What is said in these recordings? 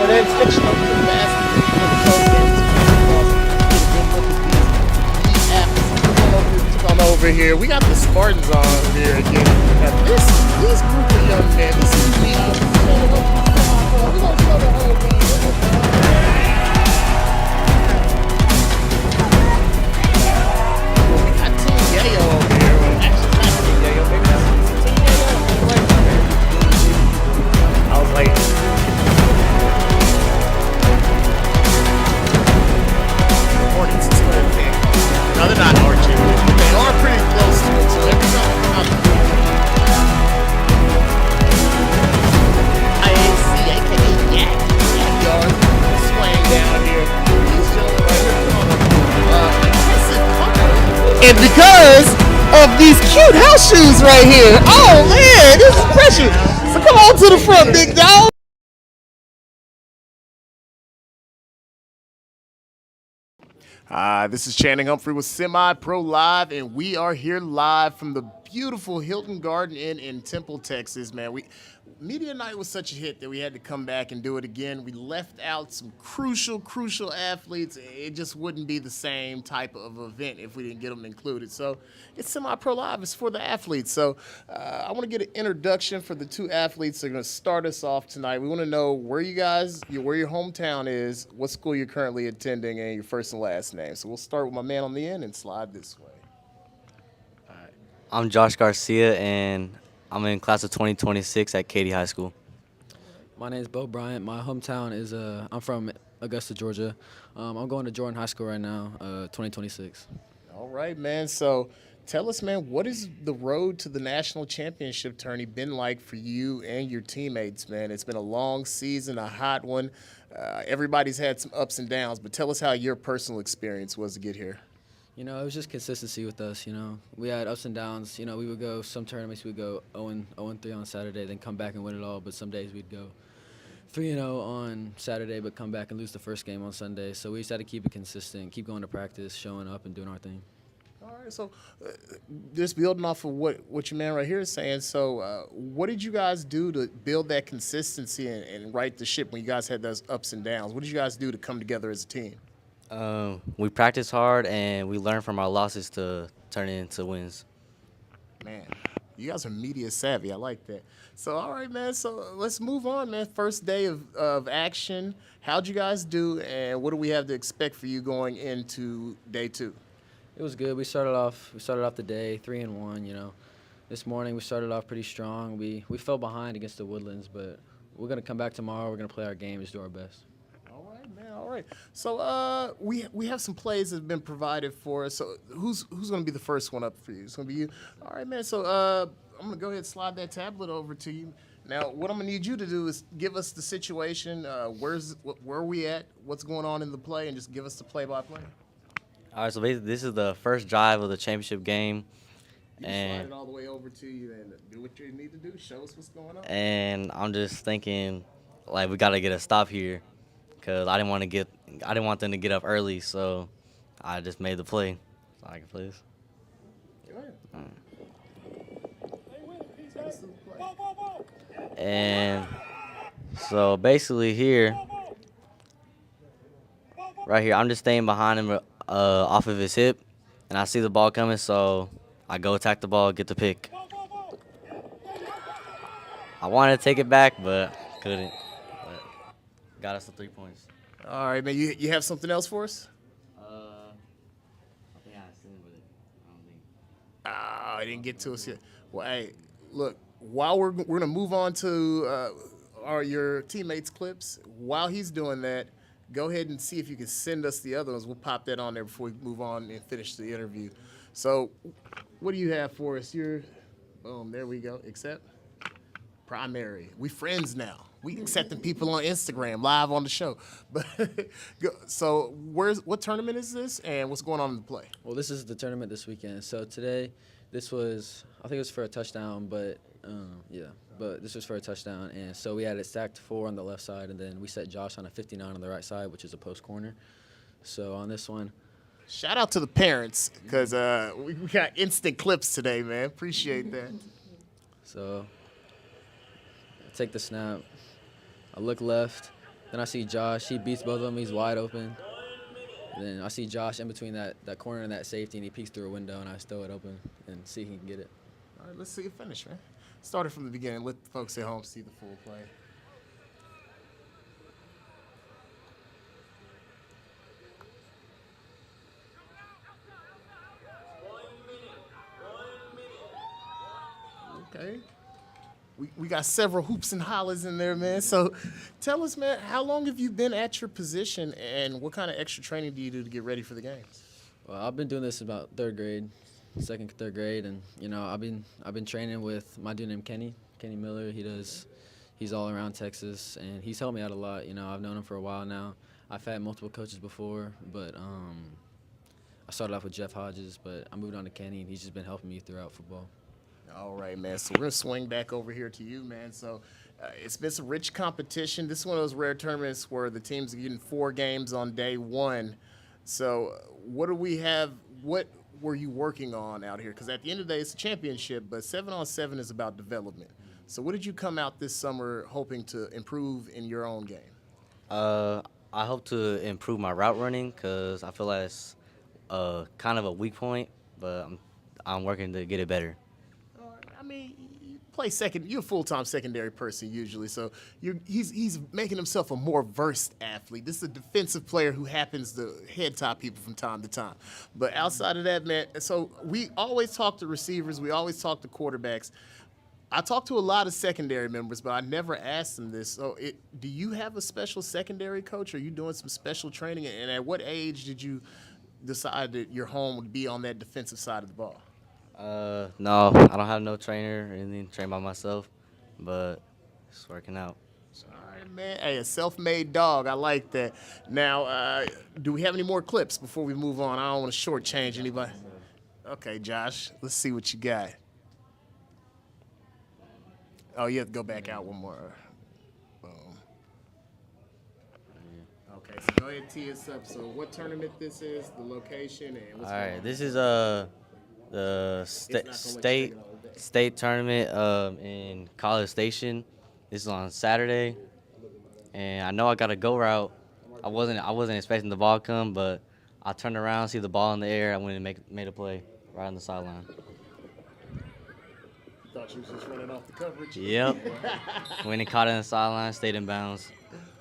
And then switching over to the basketball for the coach games. Come on over here. We got the Spartans on here again. Now this group of young men, this is me. We're gonna throw the whole thing. We got Team Yayo over here. Well, actually, not Team Yayo. Maybe that's Team Yayo. I was like. Hornets is going to pick. No, they're not arching, but they are pretty close to it. So every time they come out, IAC, aka Yak, Yard, swaying down here. He's chilling right here. And because of these cute house shoes right here, oh man, this is pressure. So come on to the front, big dog. This is Channing Humphrey with Semi-Pro Live, and we are here live from the beautiful Hilton Garden Inn in Temple, Texas. Man, media night was such a hit that we had to come back and do it again. We left out some crucial athletes. It just wouldn't be the same type of event if we didn't get them included. So it's Semi-Pro Live. It's for the athletes. So I want to get an introduction for the two athletes that are going to start us off tonight. We want to know where your hometown is, what school you're currently attending, and your first and last name. So we'll start with my man on the end and slide this way. I'm Josh Garcia, and I'm in class of 2026 at Katy High School. My name is Bo Bryant. My hometown is I'm from Augusta, Georgia. I'm going to Jordan High School right now, 2026. All right, man. So tell us, man, what is the road to the national championship tourney been like for you and your teammates, man? It's been a long season, a hot one. Everybody's had some ups and downs, but tell us how your personal experience was to get here. You know, it was just consistency with us, you know. We had ups and downs. You know, we would go, some tournaments we'd go 0-3 on Saturday, then come back and win it all. But some days we'd go 3-0 on Saturday, but come back and lose the first game on Sunday. So we just had to keep it consistent, keep going to practice, showing up, and doing our thing. All right, so just building off of what your man right here is saying, so what did you guys do to build that consistency and right the ship when you guys had those ups and downs? What did you guys do to come together as a team? We practice hard, and we learn from our losses to turn it into wins. Man, you guys are media savvy. I like that. So, all right, man. So let's move on, man. First day of action. How'd you guys do, and what do we have to expect for you going into day two? It was good. We started off the day 3-1. You know, this morning we started off pretty strong. We fell behind against the Woodlands, but we're gonna come back tomorrow. We're gonna play our game, just do our best. All right, man. All right. So we have some plays that have been provided for us. So who's gonna be the first one up for you? It's gonna be you. All right, man. So I'm gonna go ahead and slide that tablet over to you. Now, what I'm gonna need you to do is give us the situation. Where are we at? What's going on in the play, and just give us the play-by-play. All right, so basically this is the first drive of the championship game. You can slide it all the way over to you and do what you need to do. Show us what's going on. And I'm just thinking, like, we got to get a stop here because I didn't want them to get up early, so I just made the play. So I can play this. Go ahead. And so basically here, right here, I'm just staying behind him off of his hip, and I see the ball coming, so I go attack the ball, get the pick. I wanted to take it back, but couldn't. But got us the 3 points. All right, man. You have something else for us? I think I seen it, but I don't think. I didn't get to us yet. Well, hey, look. While we're gonna move on to your teammates' clips, while he's doing that, go ahead and see if you can send us the other ones. We'll pop that on there before we move on and finish the interview. So, what do you have for us? Boom, there we go. Accept. Primary. We friends now. We accepting people on Instagram live on the show. But so, what tournament is this, and what's going on in the play? Well, this is the tournament this weekend. So today, I think it was for a touchdown, but this was for a touchdown. And so we had it stacked 4 on the left side, and then we set Josh on a 59 on the right side, which is a post corner. So on this one, shout out to the parents because we got instant clips today, man. Appreciate that. So I take the snap. I look left. Then I see Josh. He beats both of them. He's wide open. Then I see Josh in between that corner and that safety, and he peeks through a window, and I just throw it open and see if he can get it. All right, let's see it finish, man. Started from the beginning. Let the folks at home see the full play. Okay. We got several hoops and hollers in there, man. So tell us, man, how long have you been at your position, and what kind of extra training do you do to get ready for the games? Well, I've been doing this about third grade, second, third grade, and I've been training with my dude named Kenny Miller. He's all around Texas, and he's helped me out a lot. I've known him for a while now. I've had multiple coaches before, but I started off with Jeff Hodges, but I moved on to Kenny, and he's just been helping me throughout football. All right, man. So we're going to swing back over here to you, man. So it's been some rich competition. This is one of those rare tournaments where the teams are getting 4 games on day 1. So what do we have? What were you working on out here? Because at the end of the day, it's a championship, but 7-on-7 is about development. So what did you come out this summer hoping to improve in your own game? I hope to improve my route running because I feel like it's kind of a weak point, but I'm working to get it better. I mean, you play second. You're a full-time secondary person usually, so he's making himself a more versed athlete. This is a defensive player who happens to head top people from time to time. But outside of that, man, so we always talk to receivers. We always talk to quarterbacks. I talk to a lot of secondary members, but I never asked them this. So do you have a special secondary coach? Are you doing some special training? And at what age did you decide that your home would be on that defensive side of the ball? No, I don't have no trainer or anything. Train by myself, but it's working out. All right, man. Hey, a self-made dog. I like that. Now, do we have any more clips before we move on? I don't want to shortchange anybody. Okay, Josh, let's see what you got. Oh, you have to go back out one more. Boom. Okay, so go ahead and tee us up. So what tournament this is, the location, and what's All going right, on? this is the state tournament in College Station. This is on Saturday, and I know I got a go route. I wasn't expecting the ball to come, but I turned around, see the ball in the air. I went and made a play right on the sideline. Thought you was just running off the coverage. Yep. Went and caught it in the sideline, stayed in bounds.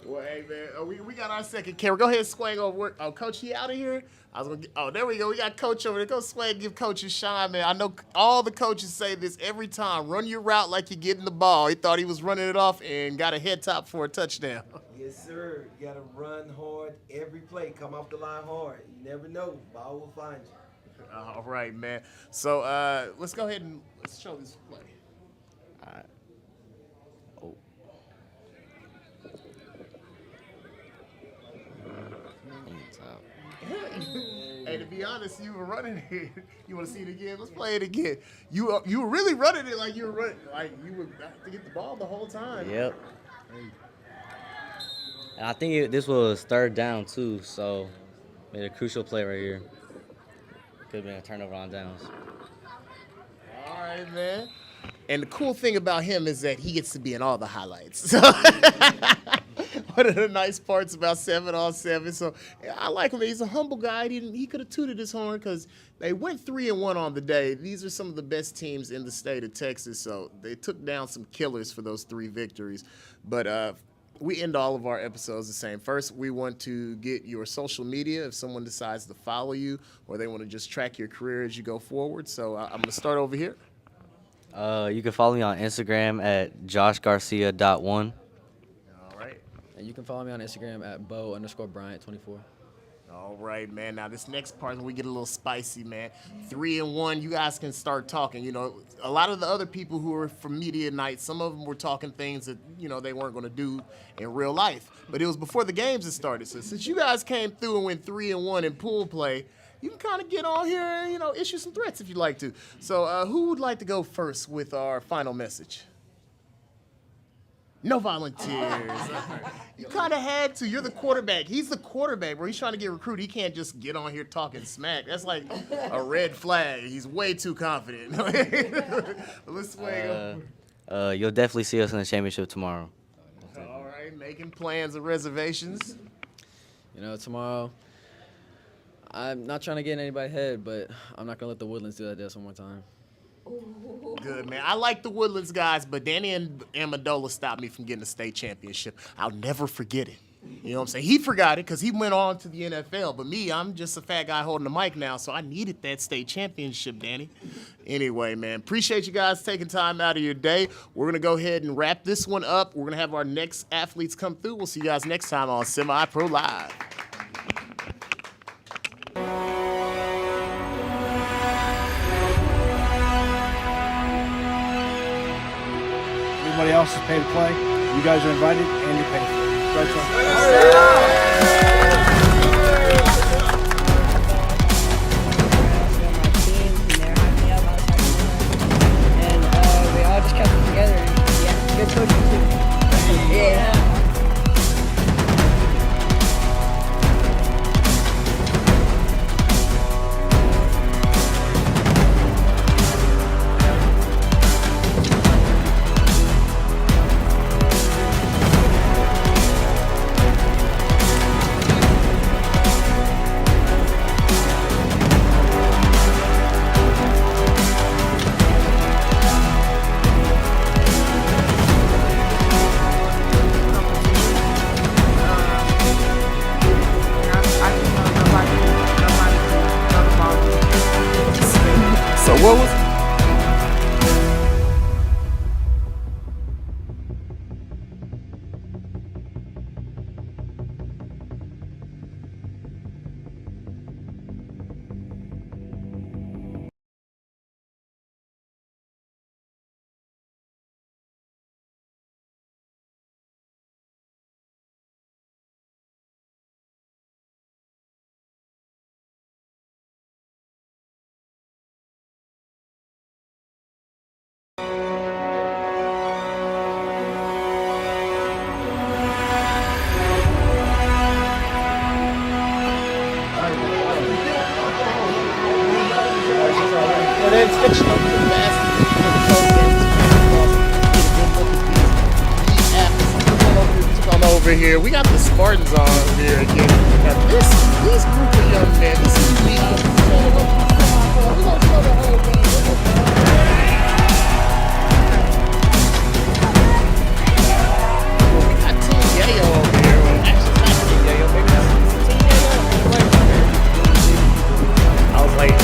Well, hey, man, we got our second camera. Go ahead and swing over. Oh, Coach, he out of here? I was gonna get, oh, there we go. We got Coach over there. Go swing, give Coach a shine, man. I know all the coaches say this every time. Run your route like you're getting the ball. He thought he was running it off and got a head top for a touchdown. Yes, sir. You got to run hard every play. Come off the line hard. You never know. Ball will find you. All right, man. So let's go ahead and let's show this play. All right. Oh. Hey, to be honest, you were running it. You want to see it again? Let's play it again. You were really running it like you were running, like you were about to get the ball the whole time. Yep. And I think this was third down too, so made a crucial play right here. Could have been a turnover on downs. All right, man. And the cool thing about him is that he gets to be in all the highlights. One of the nice parts about 7-on-7. So I like him. He's a humble guy. He could have tooted his horn because they went 3-1 on the day. These are some of the best teams in the state of Texas. So they took down some killers for those 3 victories. But we end all of our episodes the same. First, we want to get your social media if someone decides to follow you or they want to just track your career as you go forward. So I'm going to start over here. You can follow me on Instagram at joshgarcia.1. All right. And you can follow me on Instagram at Bo_Bryant24. All right, man. Now, this next part, we get a little spicy, man. 3-1, you guys can start talking. You know, a lot of the other people who were from media night, some of them were talking things that, you know, they weren't going to do in real life. But it was before the games had started. So since you guys came through and went 3-1 in pool play, you can kind of get on here and, you know, issue some threats if you'd like to. So who would like to go first with our final message? No volunteers. You kind of had to. You're the quarterback. He's the quarterback, bro. He's trying to get recruited. He can't just get on here talking smack. That's like a red flag. He's way too confident. Let's swing. You'll definitely see us in the championship tomorrow. All right, make Making plans and reservations. You know, tomorrow, I'm not trying to get in anybody's head, but I'm not going to let the Woodlands do that to us one more time. Good, man. I like the Woodlands guys, but Danny and Amendola stopped me from getting a state championship. I'll never forget it. You know what I'm saying? He forgot it because he went on to the NFL. But me, I'm just a fat guy holding the mic now, so I needed that state championship, Danny. Anyway, man, appreciate you guys taking time out of your day. We're going to go ahead and wrap this one up. We're going to have our next athletes come through. We'll see you guys next time on Semi-Pro Live. Everybody else is paid to play. You guys are invited and you're paid for it. Congratulations. My team, and they were hyping me up. I was hyping them up, and we all just kept it together. And yeah, good coaching too. Yeah. So what was over here? We got the Spartans on here again. Now these group of young men, this is me. We're gonna show the whole thing. We got Team Yayo over here. Well, actually, it's not Team Yayo. Maybe that's Team Yayo. I was like.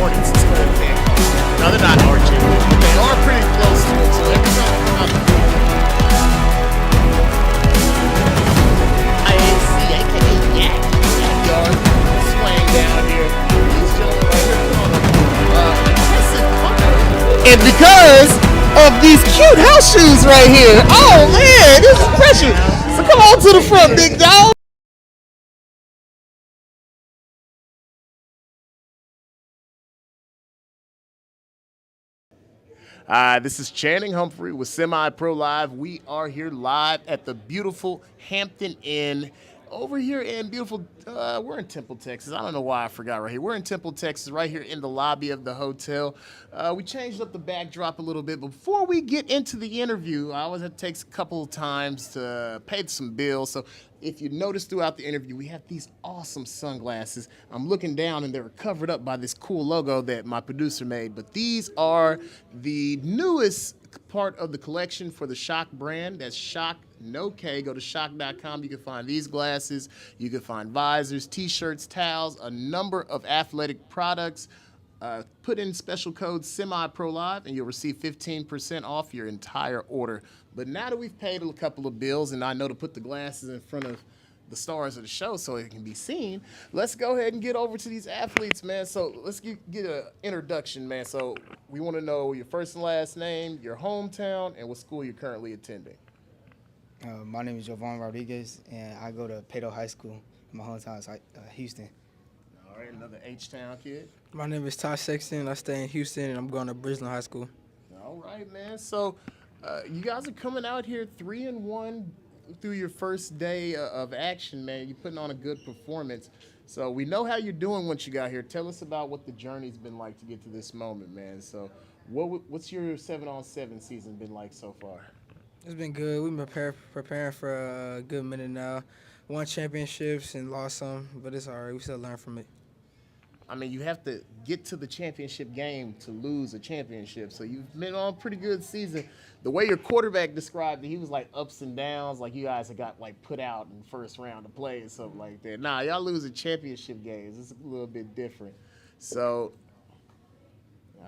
Hornets is going to pick. No, they're not arching, but they are pretty close to it. So every time they come out, IAC, aka Yak Yard, swaying down here. These gentlemen right here on a impressive cover. And because of these cute house shoes right here, oh man, this is pressure. So come on to the front, big dog. This is Channing Humphrey with Semi-Pro Live. We are here live at the beautiful Hampton Inn over here in beautiful, we're in Temple, Texas. I don't know why I forgot right here. We're in Temple, Texas, right here in the lobby of the hotel. We changed up the backdrop a little bit. But before we get into the interview, I always have to take a couple of times to pay some bills. So if you notice throughout the interview, we have these awesome sunglasses. I'm looking down and they're covered up by this cool logo that my producer made. But these are the newest part of the collection for the Shock brand. That's Shock, no K. Go to shock.com. You can find these glasses. You can find visors, t-shirts, towels, a number of athletic products. Put in special code Semi-Pro Live and you'll receive 15% off your entire order. But now that we've paid a couple of bills and I know to put the glasses in front of the stars of the show so it can be seen, let's go ahead and get over to these athletes, man. So let's get an introduction, man. So we want to know your first and last name, your hometown, and what school you're currently attending. My name is Jovan Rodriguez, and I go to Pato High School. My hometown is Houston. All right, another H-Town kid. My name is Tosh Sexton. I stay in Houston, and I'm going to Bridgeland High School. All right, man. So you guys are coming out here 3-1 through your first day of action, man. You're putting on a good performance. So we know how you're doing once you got here. Tell us about what the journey's been like to get to this moment, man. So What's your 7-on-7 season been like so far? It's been good. We've been preparing for a good minute now. Won championships and lost some, but it's all right. We still learn from it. I mean, you have to get to the championship game to lose a championship. So you've been on a pretty good season. The way your quarterback described it, he was like ups and downs, like you guys had got like put out in the first round of play and something like that. Nah, y'all losing championship games. It's a little bit different. So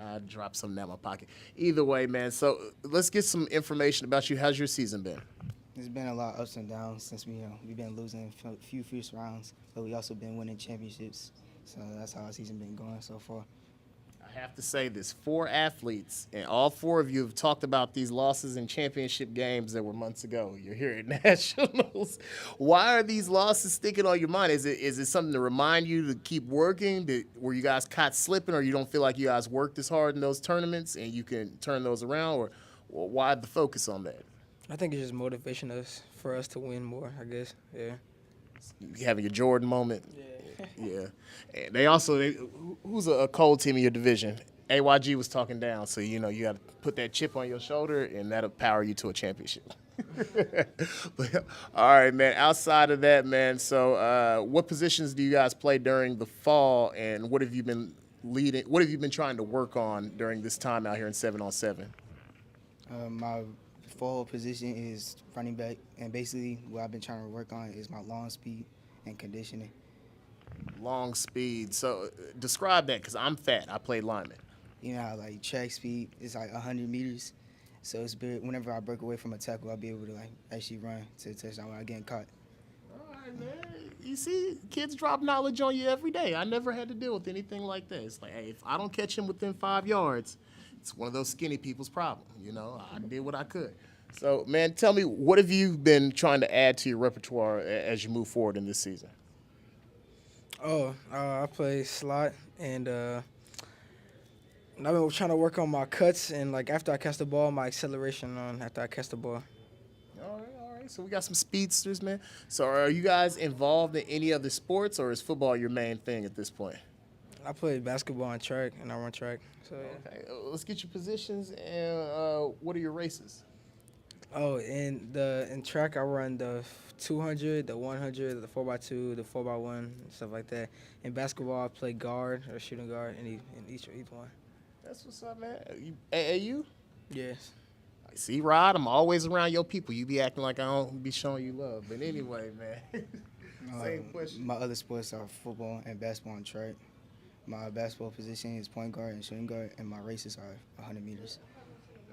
I dropped something out of my pocket. Either way, man. So let's get some information about you. How's your season been? It's been a lot of ups and downs since we've been losing a few first rounds, but we also been winning championships. So that's how our season been going so far. I have to say this, 4 athletes, and all 4 of you have talked about these losses in championship games that were months ago. You're here at Nationals. Why are these losses sticking on your mind? Is it something to remind you to keep working? Were you guys caught slipping, or you don't feel like you guys worked as hard in those tournaments and you can turn those around? Or why the focus on that? I think it's just motivation for us to win more, I guess. Yeah. You having your Jordan moment? Yeah. Yeah. And who's a cold team in your division? AYG was talking down, so you got to put that chip on your shoulder, and that'll power you to a championship. But, all right, man. Outside of that, man, so what positions do you guys play during the fall, and what have you been leading? What have you been trying to work on during this time out here in 7-on-7? My fall position is running back, and basically what I've been trying to work on is my long speed and conditioning. Long speed. So describe that, because I'm fat. I play lineman. You know how like track speed is like 100 meters. So it's big. Whenever I break away from a tackle, I'll be able to like actually run to the touchdown without getting caught. All right, man. You see, kids drop knowledge on you every day. I never had to deal with anything like that. It's like, hey, if I don't catch him within 5 yards, it's one of those skinny people's problem. I did what I could. So, man, tell me, what have you been trying to add to your repertoire as you move forward in this season? I play slot, and I've been trying to work on my cuts and, like, after I catch the ball, my acceleration after I catch the ball. All right. So we got some speedsters, man. So are you guys involved in any other sports, or is football your main thing at this point? I play basketball and track, and I run track. So yeah. Okay, let's get your positions, and what are your races? Oh, in track, I run the 200, the 100, the 4x2, the 4x1, and stuff like that. In basketball, I play guard or shooting guard in each one. That's what's up, man. AAU? Yes. See, Rod, I'm always around your people. You be acting like I don't be showing you love. But anyway, man, same question. My other sports are football and basketball and track. My basketball position is point guard and shooting guard, and my races are 100 meters.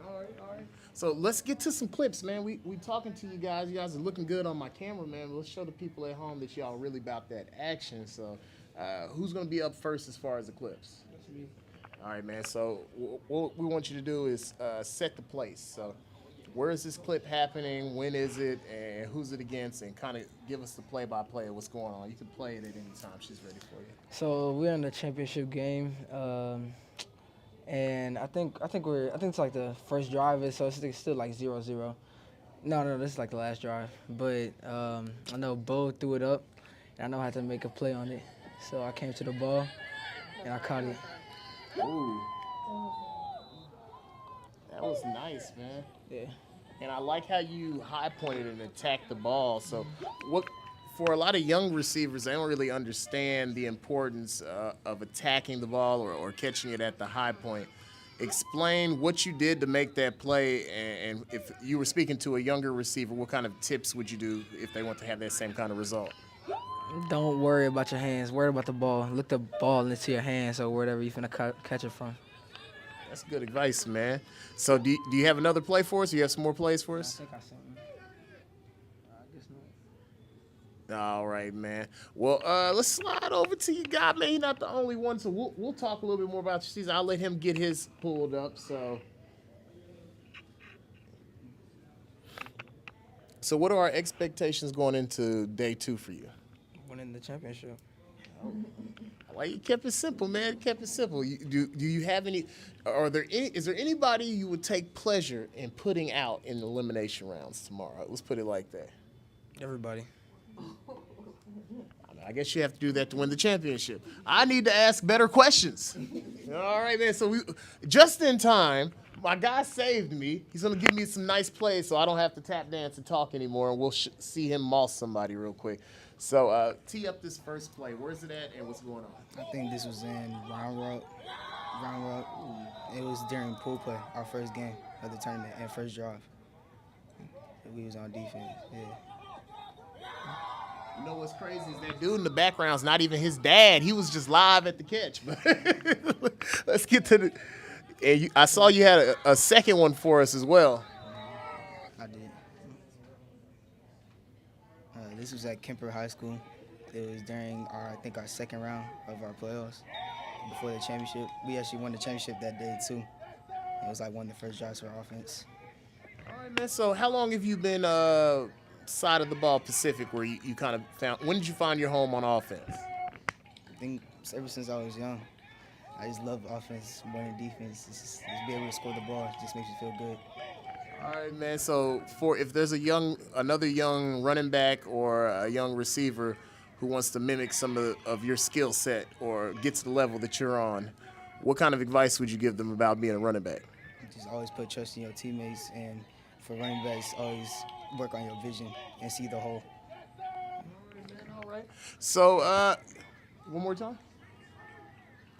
All right. So let's get to some clips, man. We talking to you guys. You guys are looking good on my camera, man. Let's show the people at home that y'all really about that action. So who's going to be up first as far as the clips? That's me. All right, man. So what we want you to do is set the place. So where is this clip happening? When is it? And who's it against? And kind of give us the play-by-play of what's going on. You can play it at any time. She's ready for you. So we're in the championship game, and I think it's like the first drive, so it's still like 0-0. No, this is like the last drive. But I know Bo threw it up, and I know I had to make a play on it. So I came to the ball, and I caught it. Ooh. That was nice, man. Yeah. And I like how you high-pointed and attacked the ball. So for a lot of young receivers, they don't really understand the importance of attacking the ball or catching it at the high point. Explain what you did to make that play, and if you were speaking to a younger receiver, what kind of tips would you do if they want to have that same kind of result? Don't worry about your hands. Worry about the ball. Look the ball into your hands or wherever you're finna catch it from. That's good advice, man. So do you have another play for us? Do you have some more plays for us? I think I sent him. I guess not. All right, man. Well, let's slide over to your guy, man. He's not the only one, so we'll talk a little bit more about your season. I'll let him get his pulled up. So what are our expectations going into day 2 for you? Winning the championship. Well, you kept it simple, man. You kept it simple. Do you have any? Is there anybody you would take pleasure in putting out in the elimination rounds tomorrow? Let's put it like that. Everybody. I guess you have to do that to win the championship. I need to ask better questions. All right, man. So just in time, my guy saved me. He's gonna give me some nice plays, so I don't have to tap dance and talk anymore, and we'll see him moss somebody real quick. So tee up this first play. Where's it at, and what's going on? I think this was in round rock. It was during pool play, our first game of the tournament and first drive. We was on defense. Yeah. You know what's crazy is that dude in the background's not even his dad. He was just live at the catch. But let's get to the. And I saw you had a second one for us as well. I did. This was at Kemper High School. It was during our second round of our playoffs before the championship. We actually won the championship that day too. It was like one of the first drives for our offense. All right, man. So how long have you been side of the ball Pacific where you kind of found? When did you find your home on offense? I think ever since I was young. I just love offense more than defense. Just be able to score the ball just makes me feel good. All right, man. So if there's another young running back or a young receiver who wants to mimic some of your skill set or get to the level that you're on, what kind of advice would you give them about being a running back? Just always put trust in your teammates, and for running backs, always work on your vision and see the whole. All right. So one more time.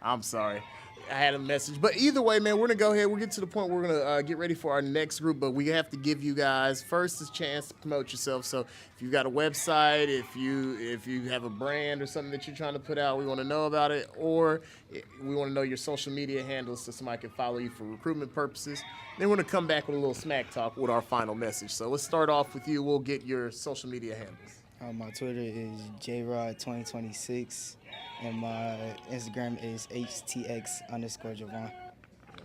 I'm sorry. I had a message. But either way, man, we're going to go ahead. We'll get to the point where we're going to get ready for our next group. But we have to give you guys first a chance to promote yourself. So if you've got a website, if you have a brand or something that you're trying to put out, we want to know about it. Or we want to know your social media handles so somebody can follow you for recruitment purposes. Then we're going to come back with a little smack talk with our final message. So let's start off with you. We'll get your social media handles. My Twitter is JRod2026. And my Instagram is HTX_Javon.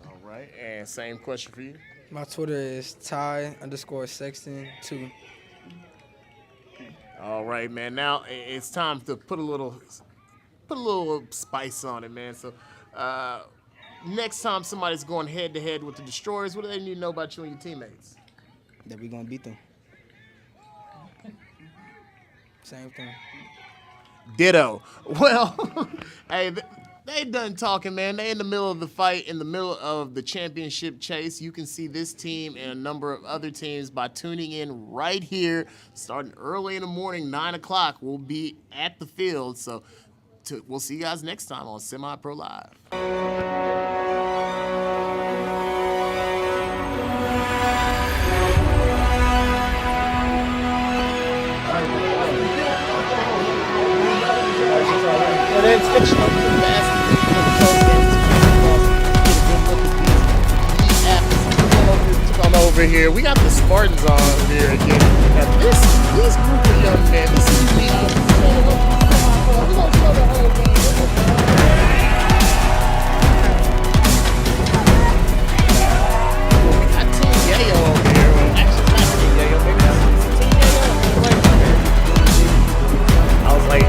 All right. And same question for you. My Twitter is Ty_Sexton2. All right, man. Now it's time to put a little spice on it, man. So next time somebody's going head-to-head with the Destroyers, what do they need to know about you and your teammates? That we're going to beat them. Same thing. Ditto. Well, hey, they done talking, man. They in the middle of the fight, in the middle of the championship chase. You can see this team and a number of other teams by tuning in right here, starting early in the morning, 9 o'clock. We'll be at the field. So we'll see you guys next time on Semi-Pro Live. And then switching up to the basketball. On over here. We got the Spartans on here again. Now this group of young men, this is me. We're going to show the whole game. We got Team Yayo over here. Well, actually, not Team Yayo. Maybe that's Team Yayo. I was like,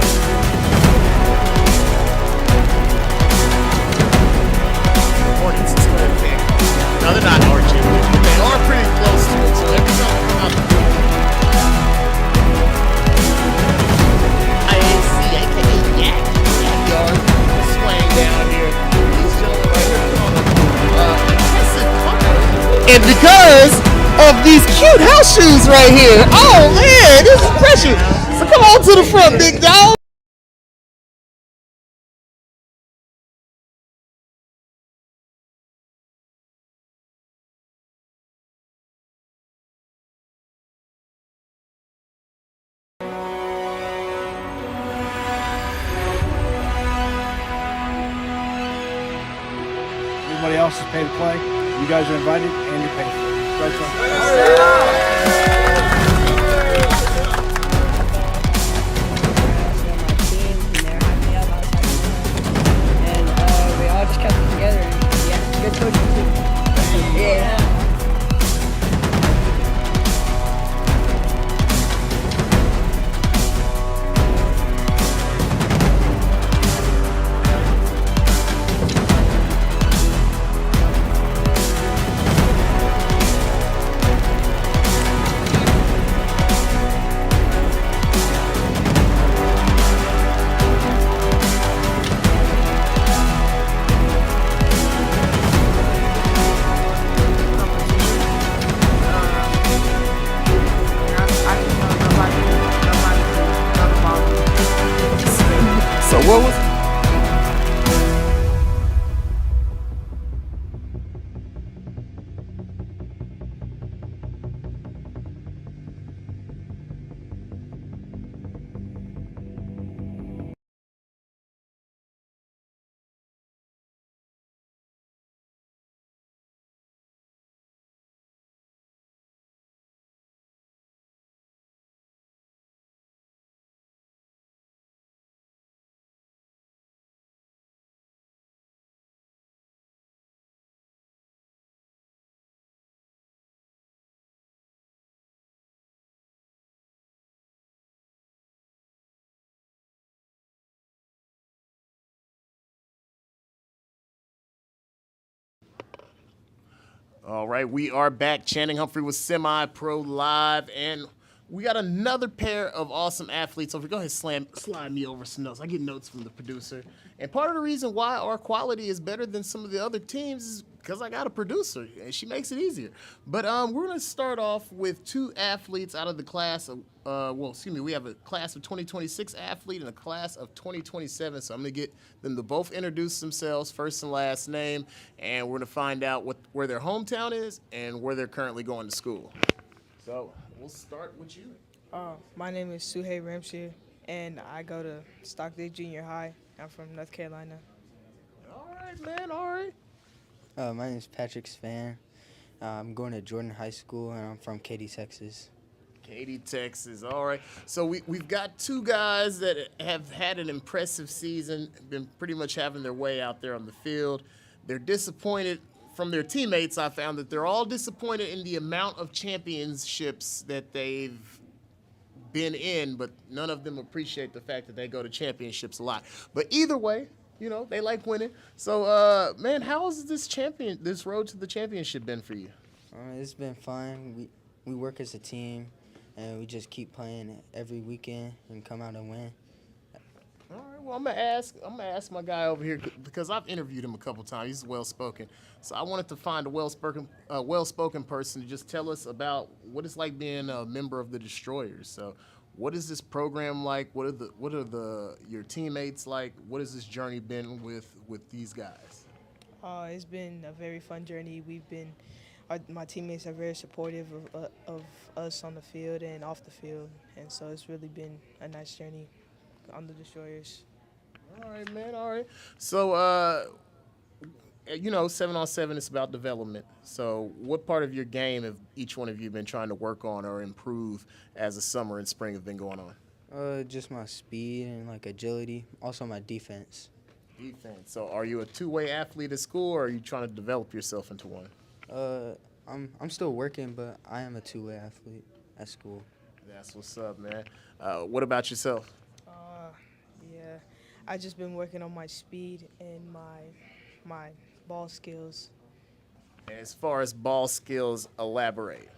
Hornets is going to pick. No, they're not arching, but they are pretty close to it. So every time they come out the IAC, a.k.a. Yak Yard, swaying down here. These gentlemen right here put on a impressive cover. And because of these cute house shoes right here, oh man, this is precious. So come on to the front, big dog. Everybody else is paid to play. You guys are invited and you're paid for it. Right, son? We all just kept it together. Yeah, good coaching too. Yeah. All right, we are back. Channing Humphrey with Semi-Pro Live, and we got another pair of awesome athletes over. Go ahead, slide me over some notes. I get notes from the producer. And part of the reason why our quality is better than some of the other teams is because I got a producer, and she makes it easier. But we're going to start off with two athletes out of the class of, we have a class of 2026 athlete and a class of 2027. So I'm going to get them to both introduce themselves, first and last name, and we're going to find out where their hometown is and where they're currently going to school. So we'll start with you. My name is Suhei Ramsey, and I go to Stockton Junior High. I'm from North Carolina. All right, man, all right. My name is Patrick Svan. I'm going to Jordan High School, and I'm from Katy, Texas. Katy, Texas. All right. So we've got two guys that have had an impressive season, been pretty much having their way out there on the field. They're disappointed from their teammates. I found that they're all disappointed in the amount of championships that they've been in, but none of them appreciate the fact that they go to championships a lot. But either way, you know, they like winning. So, man, how has this road to the championship been for you? It's been fun. We work as a team, and we just keep playing every weekend and come out and win. All right. Well, I'm gonna ask my guy over here because I've interviewed him a couple times. He's well spoken, so I wanted to find a well spoken person to just tell us about what it's like being a member of the Destroyers. So, what is this program like? What are your teammates like? What has this journey been with these guys? It's been a very fun journey. My teammates are very supportive of us on the field and off the field, and so it's really been a nice journey on the Destroyers. All right, man. All right. So, 7-on-7 is about development. So, what part of your game have each one of you been trying to work on or improve as the summer and spring have been going on? Just my speed and like agility, also my defense. Defense. So, are you a two-way athlete at school, or are you trying to develop yourself into one? I'm still working, but I am a two-way athlete at school. That's what's up, man. What about yourself? Yeah, I just been working on my speed and my ball skills. As far as ball skills, elaborate.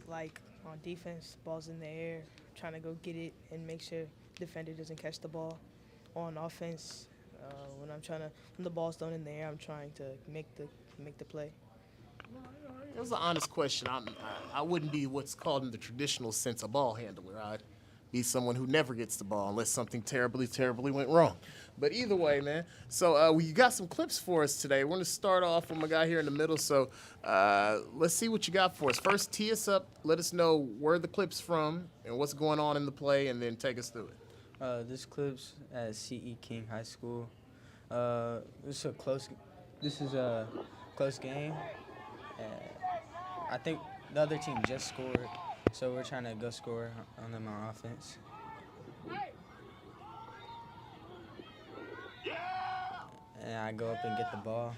Like on defense, balls in the air, trying to go get it and make sure defender doesn't catch the ball. On offense, when the ball's thrown in the air, I'm trying to make the play. That was an honest question. I wouldn't be what's called in the traditional sense a ball handler. I'd be someone who never gets the ball unless something terribly, terribly went wrong. But either way, man. So you got some clips for us today. We're going to start off with my guy here in the middle. So let's see what you got for us. First, tee us up. Let us know where the clip's from and what's going on in the play, and then take us through it. This clip's at C.E. King High School. This is a close game. I think the other team just scored, so we're trying to go score on them on offense. And I go up and get the ball.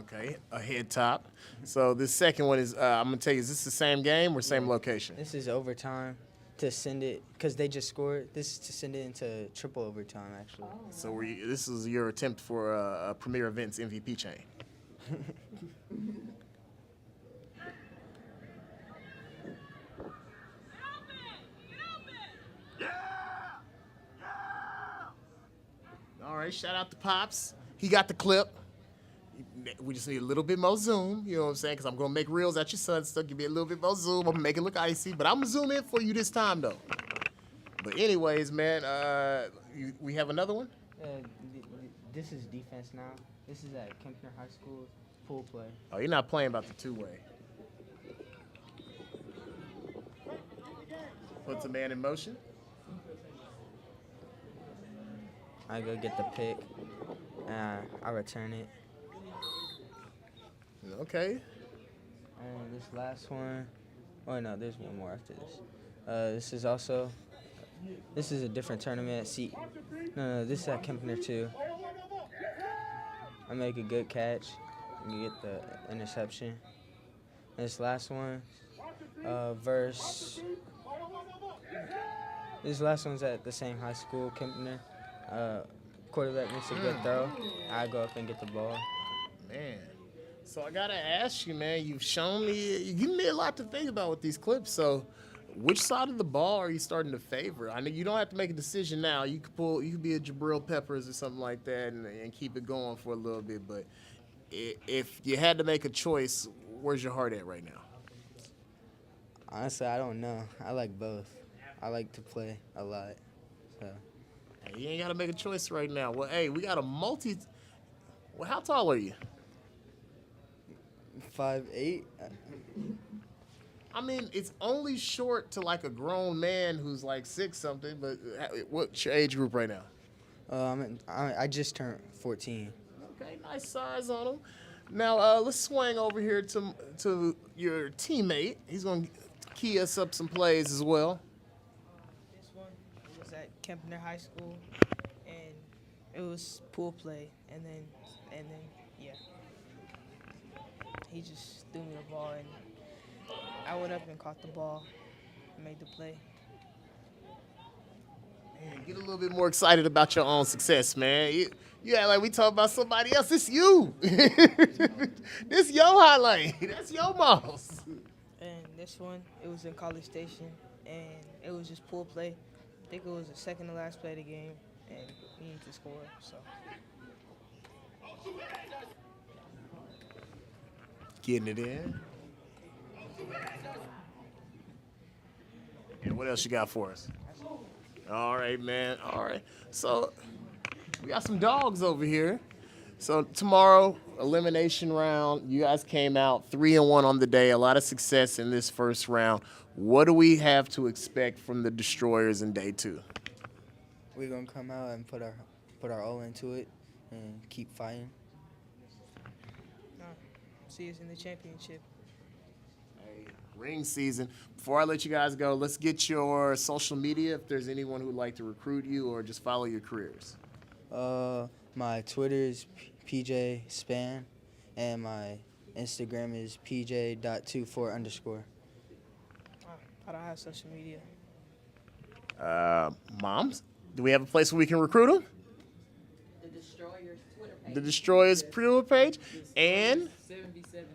Okay, a head top. So this second one is, I'm going to tell you, is this the same game or same location? This is overtime to send it, because they just scored. This is to send it into triple overtime, actually. So this is your attempt for a Premier Events MVP chain. All right, shout out to Pops. He got the clip. We just need a little bit more zoom, you know what I'm saying? Because I'm going to make reels at your son, so give me a little bit more zoom. I'm going to make it look icy, but I'm going to zoom in for you this time, though. But anyways, man, we have another one? This is defense now. This is at Kempner High School, full play. Oh, you're not playing about the two-way. Puts a man in motion. I go get the pick, and I return it. Okay. And this last one, no, there's one more after this. This is a different tournament at No, this is at Kempner too. I make a good catch and get the interception. And this last one, this last one's at the same high school, Kempner. Quarterback makes a good throw. I go up and get the ball. Man. So I gotta ask you, man. You've shown me, you give me a lot to think about with these clips. So, which side of the ball are you starting to favor? I know you don't have to make a decision now. You could be a Jabril Peppers or something like that, and keep it going for a little bit. But if you had to make a choice, where's your heart at right now? Honestly, I don't know. I like both. I like to play a lot. So Hey, you ain't gotta make a choice right now. Well, hey, we got a multi. Well, how tall are you? 5'8". I mean, it's only short to like a grown man who's like 6 something. But what's your age group right now? I just turned 14. Okay, nice size on him. Now let's swing over here to your teammate. He's gonna key us up some plays as well. This one was at Kempner High School, and it was pool play, and then yeah, he just threw me the ball, and I went up and caught the ball, and made the play. Man, get a little bit more excited about your own success, man. You act like we talk about somebody else. It's you. This your highlight. That's your boss. And this one, it was in College Station, and it was just pool play. I think it was the second to last play of the game, and we need to score. So Getting it in. And what else you got for us? All right, man. All right. So we got some dogs over here. So tomorrow, elimination round. You guys came out 3-1 on the day. A lot of success in this first round. What do we have to expect from the Destroyers in day 2? We're gonna come out and put our all into it and keep fighting. see us in the championship. Hey, ring season. Before I let you guys go, let's get your social media if there's anyone who'd like to recruit you or just follow your careers. My Twitter is PJ Span, and my Instagram is pj.24_. I don't have social media. Moms, do we have a place where we can recruit them? The Destroyer's Twitter page. The Destroyers Twitter page. And 77.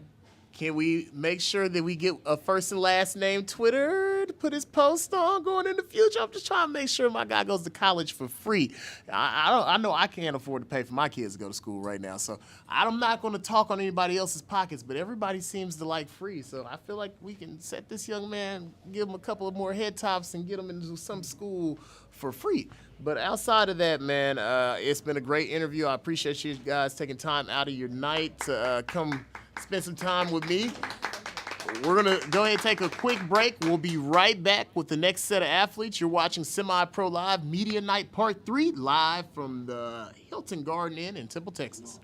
can we make sure that we get a first and last name Twitter to put his post on going in the future? I'm just trying to make sure my guy goes to college for free. I know I can't afford to pay for my kids to go to school right now, so I'm not going to talk on anybody else's pockets, but everybody seems to like free, so I feel like we can set this young man, give him a couple of more head tops, and get him into some school for free. But outside of that, man, it's been a great interview. I appreciate you guys taking time out of your night to come spend some time with me. We're going to go ahead and take a quick break. We'll be right back with the next set of athletes. You're watching Semi-Pro Live Media Night Part 3, live from the Hilton Garden Inn in Temple, Texas.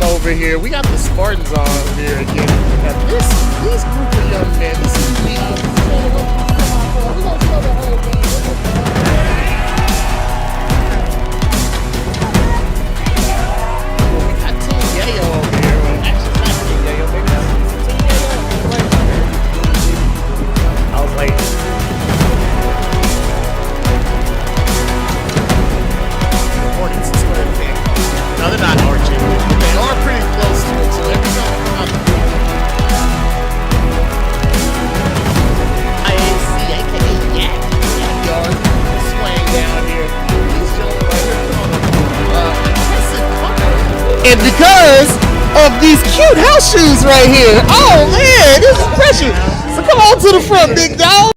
Over here, we got the Spartans on here again. Now this group of young men, this is the we're gonna throw the whole game. We got Team Yayo over here. Well, actually, it's not Team Yayo. Maybe that's Team Yayo. I was late. The Hornets is going to pick. No, they're not arching. They are pretty close to it, so every time IAC, aka Yak Yard, swaying down here. These gentlemen right here on a impressive cover. And because of these cute house shoes right here, oh man, this is precious. So come on to the front, big dog.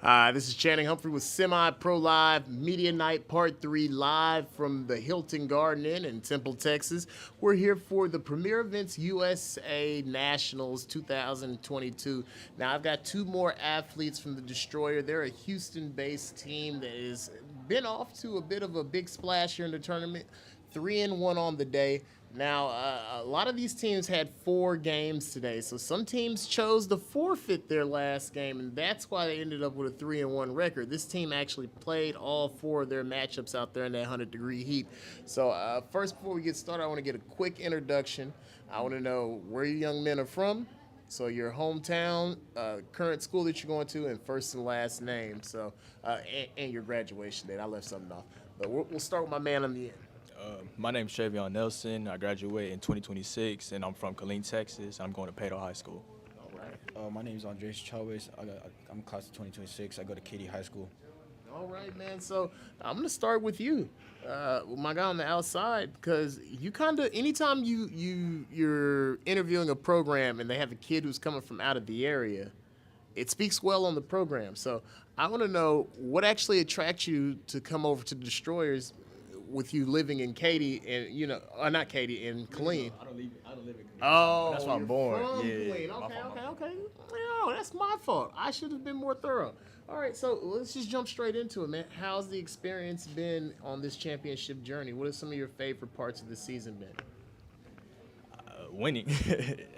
This is Channing Humphrey with Semi-Pro Live Media Night Part 3 live from the Hilton Garden Inn in Temple, Texas. We're here for the Premier Events USA Nationals 2022. Now, I've got two more athletes from the Destroyer. They're a Houston-based team that has been off to a bit of a big splash here in the tournament. 3-1 on the day. Now, a lot of these teams had 4 games today, so some teams chose to forfeit their last game, and that's why they ended up with a 3-1 record. This team actually played all 4 of their matchups out there in that 100-degree heat. So first, before we get started, I want to get a quick introduction. I want to know where you young men are from, so your hometown, current school that you're going to, and first and last name, so and your graduation date. I left something off, but we'll start with my man on the end. My name's Travion Nelson. I graduate in 2026, and I'm from Killeen, Texas. I'm going to Pato High School. All right. My name is Andres Chavez. I'm class of 2026. I go to Katy High School. All right, man. So I'm gonna start with you, with my guy on the outside, because you kind of anytime you're interviewing a program and they have a kid who's coming from out of the area, it speaks well on the program. So I want to know what actually attracts you to come over to the Destroyers. With you living in Katy and not Katy, in Killeen. I don't live in Killeen. Oh, that's why I'm born. From Yeah. Killeen. Okay. Well, that's my fault. I should have been more thorough. All right, so let's just jump straight into it, man. How's the experience been on this championship journey? What are some of your favorite parts of the season been? Winning.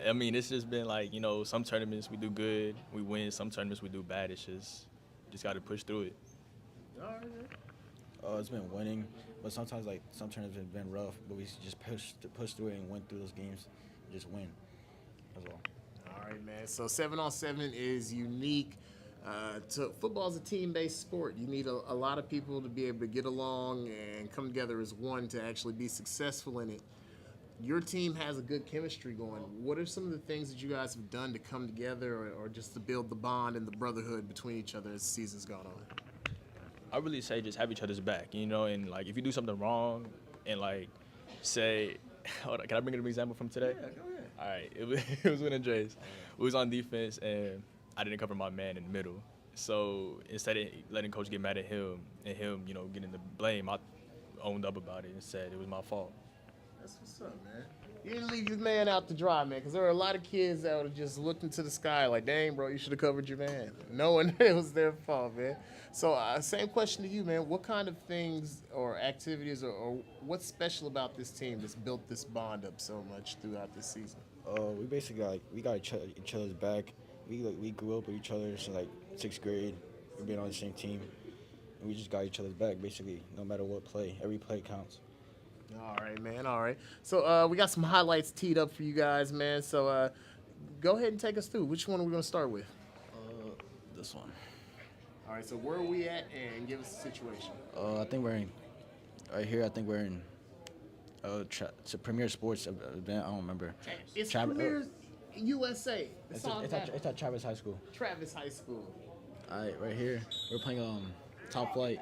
I mean, it's just been like, some tournaments we do good, we win. Some tournaments we do bad. It's just got to push through it. All right, man. It's been winning, but sometimes some tournaments have been rough, but we just push through it and win through those games, and just win. That's all. All right, man. So 7-on-7 is unique. Football is a team-based sport. You need a lot of people to be able to get along and come together as one to actually be successful in it. Your team has a good chemistry going. What are some of the things that you guys have done to come together or just to build the bond and the brotherhood between each other as the season's gone on? I really say just have each other's back, and like if you do something wrong and like say, hold on, can I bring up an example from today? Yeah, go ahead. All right, it was with Andres. We was on defense and I didn't cover my man in the middle. So instead of letting coach get mad at him and him, getting the blame, I owned up about it and said it was my fault. That's what's up, man. You didn't leave your man out to dry, man, because there are a lot of kids that would have just looked into the sky like, dang, bro, you should have covered your man, knowing it was their fault, man. So same question to you, man. What kind of things or activities or what's special about this team that's built this bond up so much throughout this season? We basically we got each other's back. We grew up with each other since like 6th grade. We've been on the same team, and we just got each other's back basically. No matter what play, every play counts. All right, man. All right. So we got some highlights teed up for you guys, man. So go ahead and take us through. Which one are we going to start with? This one. All right. So where are we at, and give us the situation. I think we're in right here. I think we're in it's a Premier Sports event. I don't remember. It's Premier USA. It's at Travis High School. Travis High School. All right, right here. We're playing top flight,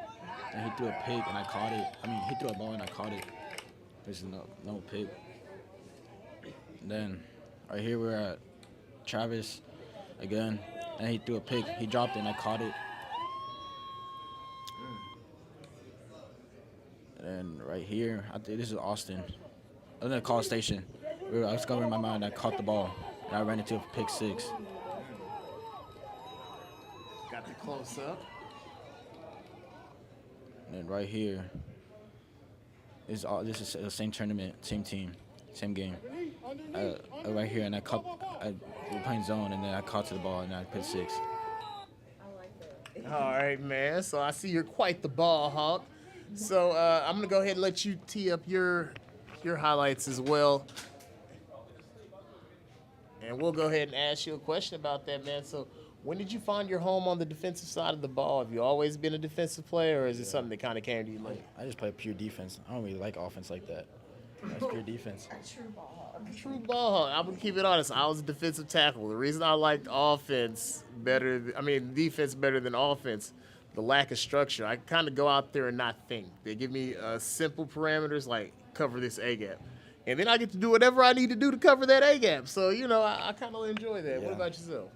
and he threw a pick, and I caught it. I mean, he threw a ball, and I caught it. There's no pick. Then right here we're at Travis again, and he threw a pick. He dropped it, and I caught it. And right here, I think this is Austin. I was in College Station. I was covering my mind, and I caught the ball, and I ran into a pick 6. Got the close up. And then right here is this is the same tournament, same team, same game. Right here, and we're playing zone, and then I caught to the ball, and I picked 6. All right, man. So I see you're quite the ball hawk. So I'm gonna go ahead and let you tee up your highlights as well, and we'll go ahead and ask you a question about that, man. So when did you find your home on the defensive side of the ball? Have you always been a defensive player, or is it something that kind of came to you late? I just play pure defense. I don't really like offense like that. That's pure defense. True ball hawk. I'm gonna keep it honest. I was a defensive tackle. The reason I liked defense better than offense, the lack of structure. I kind of go out there and not think. They give me simple parameters like cover this A gap, and then I get to do whatever I need to do to cover that A gap. So I kind of enjoy that. Yeah. What about yourself?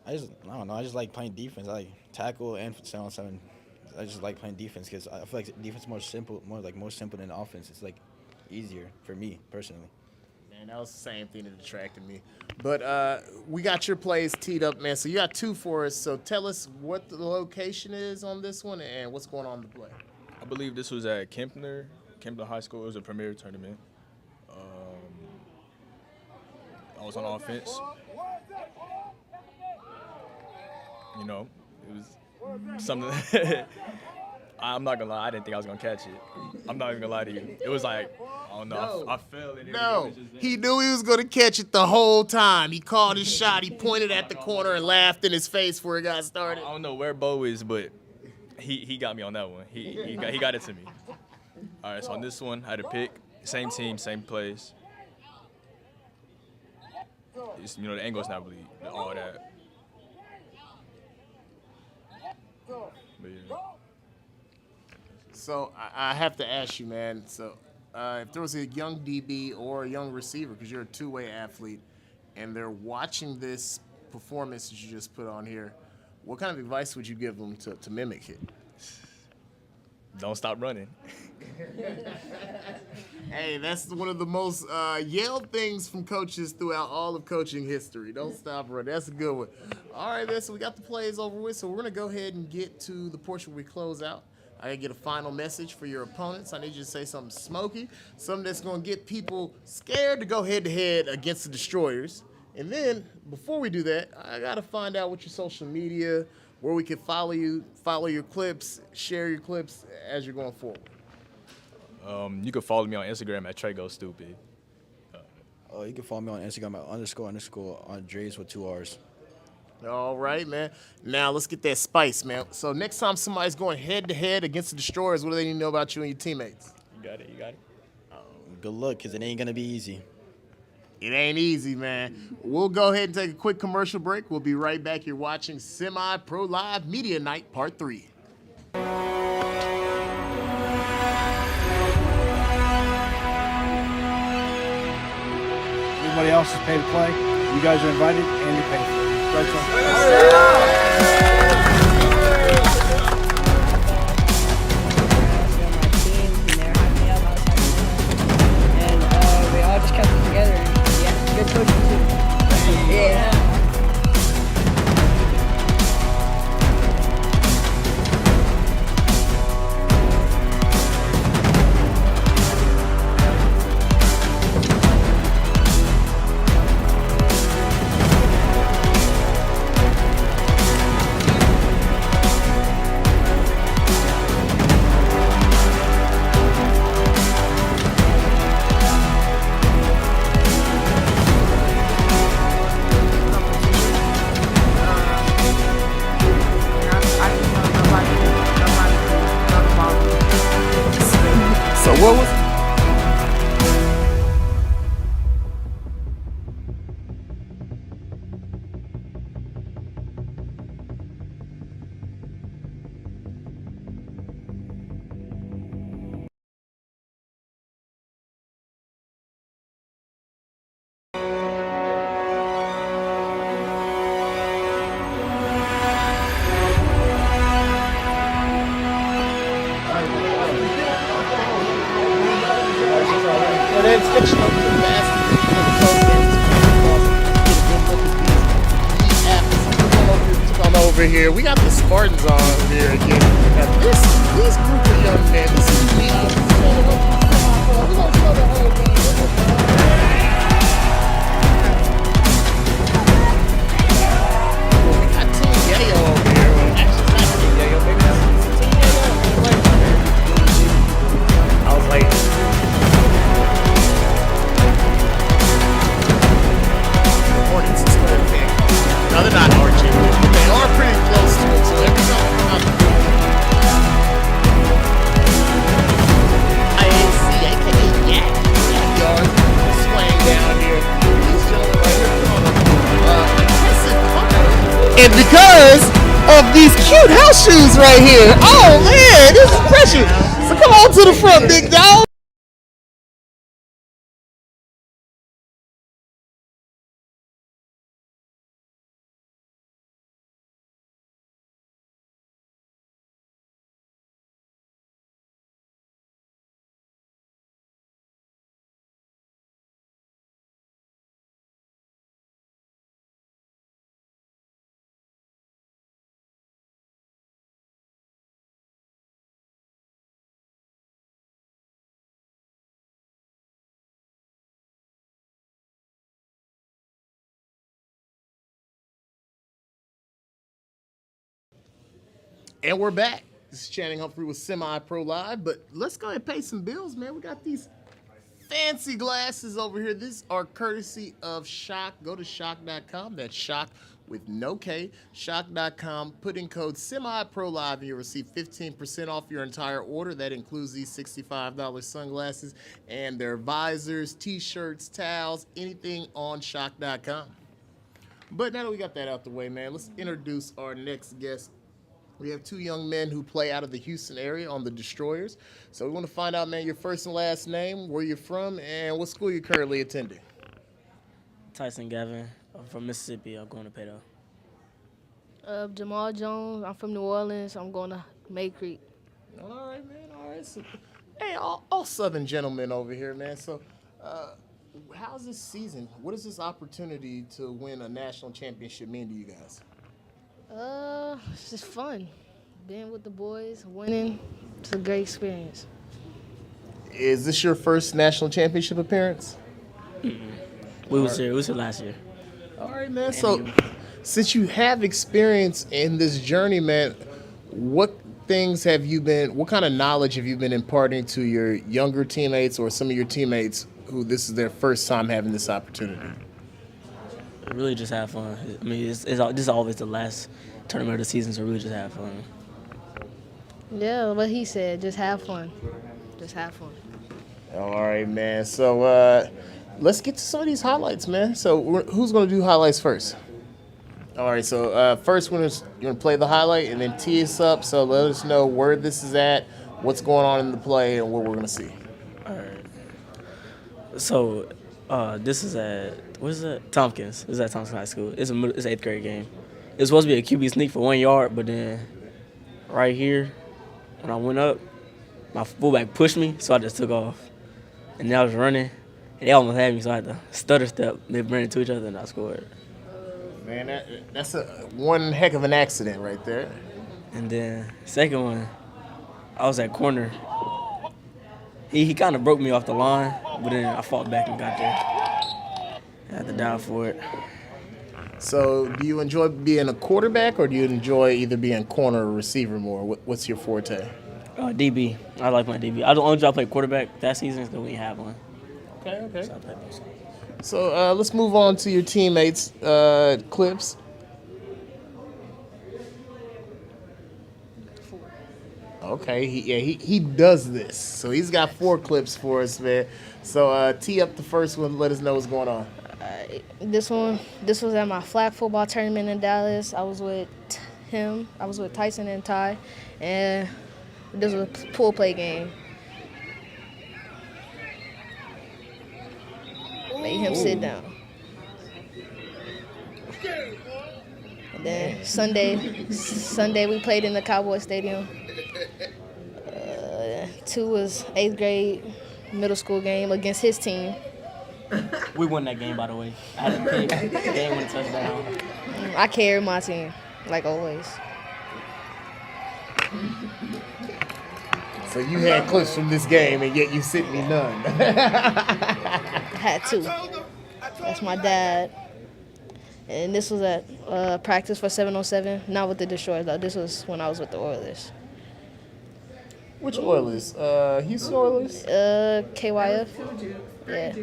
I don't know. I just like playing defense. I like tackle and 7-on-7. I just like playing defense because I feel like defense is more simple, more simple than offense. It's like easier for me personally. Man, that was the same thing that attracted me. But we got your plays teed up, man. So you got 2 for us. So tell us what the location is on this one and what's going on in the play. I believe this was at Kempner High School. It was a premier tournament. I was on offense. You know, it was something. I'm not gonna lie, I didn't think I was gonna catch it. I'm not even gonna lie to you. It was like, I don't know, I fell in it. No, he knew he was going to catch it the whole time. He called his shot. He pointed at the corner and laughed in his face before it got started. I don't know where Bo is, but he got me on that one. He got it to me. All right, so on this one, I had a pick. Same team, same plays. It's, the angle's not really all that. But yeah. So I have to ask you, man. So if there was a young DB or a young receiver, because you're a two-way athlete, and they're watching this performance that you just put on here, what kind of advice would you give them to mimic it? Don't stop running. Hey, that's one of the most yelled things from coaches throughout all of coaching history. Don't stop running. That's a good one. All right, man, so we got the plays over with, so we're going to go ahead and get to the portion where we close out. I gotta get a final message for your opponents. I need you to say something smoky, something that's gonna get people scared to go head-to-head against the Destroyers. And then, before we do that, I gotta find out what your social media, where we can follow your clips, share your clips as you're going forward. You can follow me on Instagram at TreyGoStupid. You can follow me on Instagram at __ Andres with 2 R's. All right, man. Now let's get that spice, man. So next time somebody's going head-to-head against the Destroyers, what do they need to know about you and your teammates? You got it. Good luck, because it ain't going to be easy. It ain't easy, man. We'll go ahead and take a quick commercial break. We'll be right back. You're watching Semi-Pro Live Media Night Part 3. Everybody else is paid to play. You guys are invited and you're paid for it. We all just kept it together. Yeah, good coaching too. Yeah. So what was over here? We got the Spartans on here again. Now this group of young men, this is me. We're gonna show the whole game. Well, we got Team Yayo over here. Well, actually, it's not Team Yayo. Maybe that's Team Yayo. I was like. Hornets is going to pick. No, they're not our champions, but they are pretty close to it. So every time we come out the IAC, aka Yak Yard, swaying down here. These gentlemen right here put on a impressive cover. And because of these cute house shoes right here, oh man, this is precious. So come on to the front, big dog. And we're back. This is Channing Humphrey with Semi-Pro Live, but let's go ahead and pay some bills, man. We got these fancy glasses over here. These are courtesy of Shock. Go to shock.com. That's Shock with no K. Shock.com. Put in code Semi-Pro Live and you'll receive 15% off your entire order. That includes these $65 sunglasses and their visors, t-shirts, towels, anything on Shock.com. But now that we got that out the way, man, let's introduce our next guest. We have two young men who play out of the Houston area on the Destroyers. So we want to find out, man, your first and last name, where you're from, and what school you're currently attending. Tyson Gavin. I'm from Mississippi. I'm going to Pato. Jamal Jones. I'm from New Orleans. I'm going to May Creek. All right, man. All right. So, hey, all Southern gentlemen over here, man. So how's this season? What does this opportunity to win a national championship mean to you guys? It's just fun. Being with the boys, winning, it's a great experience. Is this your first national championship appearance? We was here last year. All right, man. So since you have experience in this journey, man, what kind of knowledge have you been imparting to your younger teammates or some of your teammates who this is their first time having this opportunity? Really just have fun. I mean, this is always the last tournament of the season, so really just have fun. Yeah, what he said, just have fun. Just have fun. All right, man. So let's get to some of these highlights, man. So who's going to do highlights first? All right, so first one is you're going to play the highlight and then tee us up. So let us know where this is at, what's going on in the play, and what we're going to see. All right. So this is at, what is it? Tompkins. This is at Tompkins High School. It's an 8th grade game. It was supposed to be a QB sneak for 1 yard, but then right here, when I went up, my fullback pushed me, so I just took off. And then I was running, and they almost had me, so I had to stutter step. They ran into each other, and I scored. Man, that's one heck of an accident right there. And then second one, I was at corner. He kind of broke me off the line, but then I fought back and got there. I had to dive for it. So do you enjoy being a quarterback, or do you enjoy either being corner or receiver more? What's your forte? DB. I like my DB. The only job I played quarterback that season is because we didn't have one. Okay. So let's move on to your teammates' clips. Okay, he does this. So he's got 4 clips for us, man. So tee up the first one. Let us know what's going on. This was at my flag football tournament in Dallas. I was with him. I was with Tyson and Ty, and this was a pool play game. Made him sit down. And then Sunday we played in the Cowboy Stadium. 2 was 8th grade middle school game against his team. We won that game, by the way. I had a pick. The game went a touchdown. I carried my team, like always. So you had clips from this game, and yet you sent me none. I had 2. That's my dad. And this was at practice for 707, not with the Destroyers, though. This was when I was with the Oilers. Which Oilers? Houston Oilers? KYF. Yeah.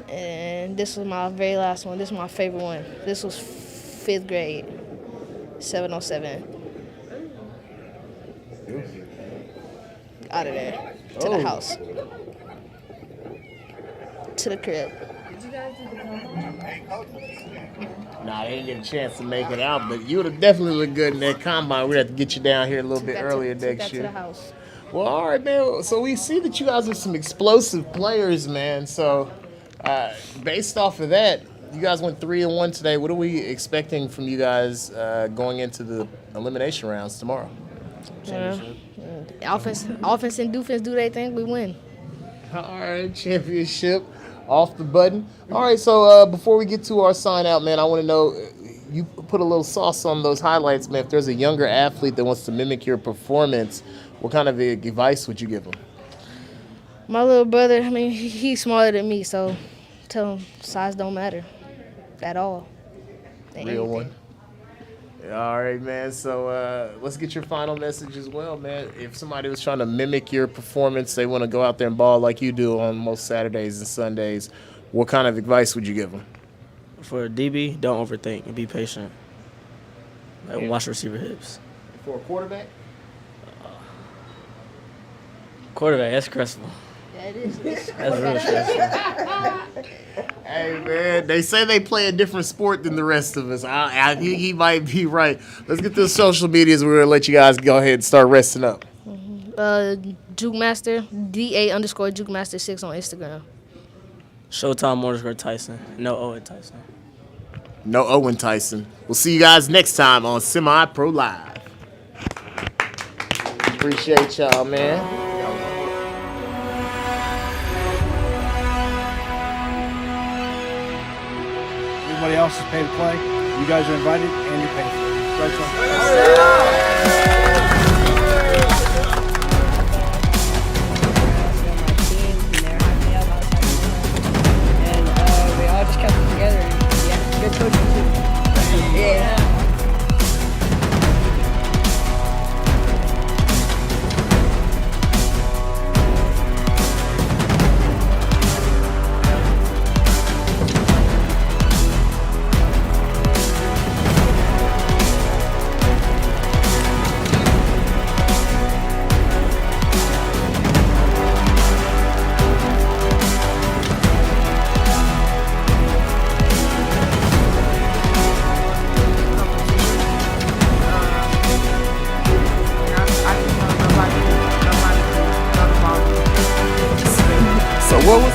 And this was my very last one. This is my favorite one. This was 5th grade, 707. Out of there, to the house, to the crib. Did you guys do the combine? Nah, they didn't get a chance to make it out, but you would have definitely looked good in that combine. We'd have to get you down here a little bit earlier next year. To the house. Well, all right, man. So we see that you guys are some explosive players, man. So based off of that, you guys went 3-1 today. What are we expecting from you guys going into the elimination rounds tomorrow? Offense and defense do their thing, we win. All right, championship off the button. All right, so before we get to our sign out, man, I want to know, you put a little sauce on those highlights, man. If there's a younger athlete that wants to mimic your performance, what kind of advice would you give them? My little brother, I mean, he's smaller than me, so tell him size don't matter at all. Real one. All right, man. So let's get your final message as well, man. If somebody was trying to mimic your performance, they want to go out there and ball like you do on most Saturdays and Sundays, what kind of advice would you give them? For DB, don't overthink and be patient. Like, watch receiver hips. For a quarterback? Quarterback, that's stressful. Yeah, it is. That's real stressful. Hey, man, they say they play a different sport than the rest of us. I think he might be right. Let's get to the social medias. We're going to let you guys go ahead and start resting up. Jukemaster, DA_Jukemaster6 on Instagram. Showtime Tyson. No Owen Tyson. No Owen Tyson. We'll see you guys next time on Semi-Pro Live. Appreciate y'all, man. Everybody else is paid to play. You guys are invited and you're paid for it. And we all just kept it together. Yeah, good coaching too. Yeah. So what was...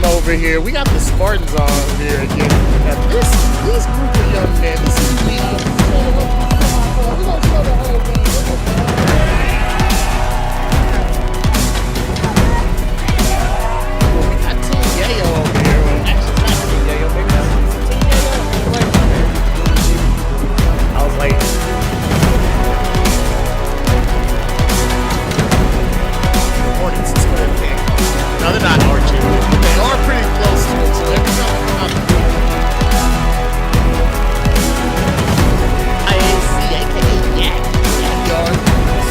Over here, we got the Spartans on here again. Now this group of young men, this is me. We're gonna show the whole game. We got Team Yayo over here. Well, actually, it's not Team Yayo. Maybe that's Team Yayo. I was like, Hornets is going to pick. No, they're not arching, but they are pretty close to it. So every time we come out the IAC, aka Yak Yard,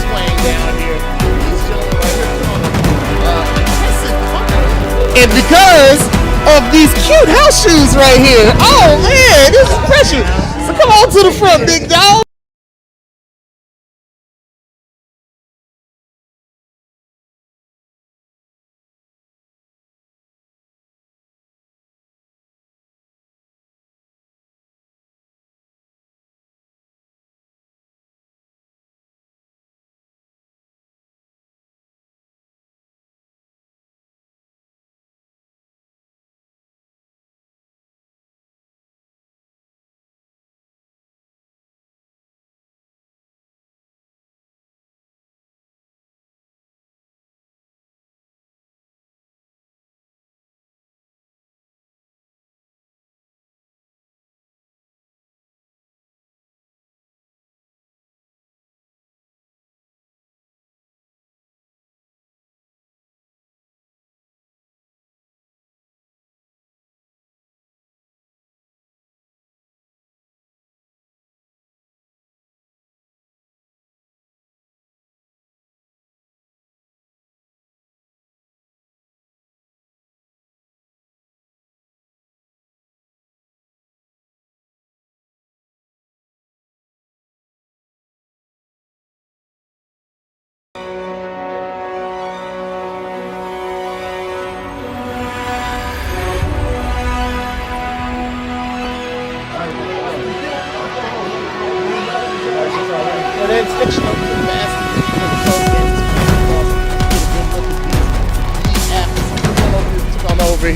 swaying down here. These gentlemen right here, and because of these cute house shoes right here, oh man, this is pressure. So come on to the front, big dog.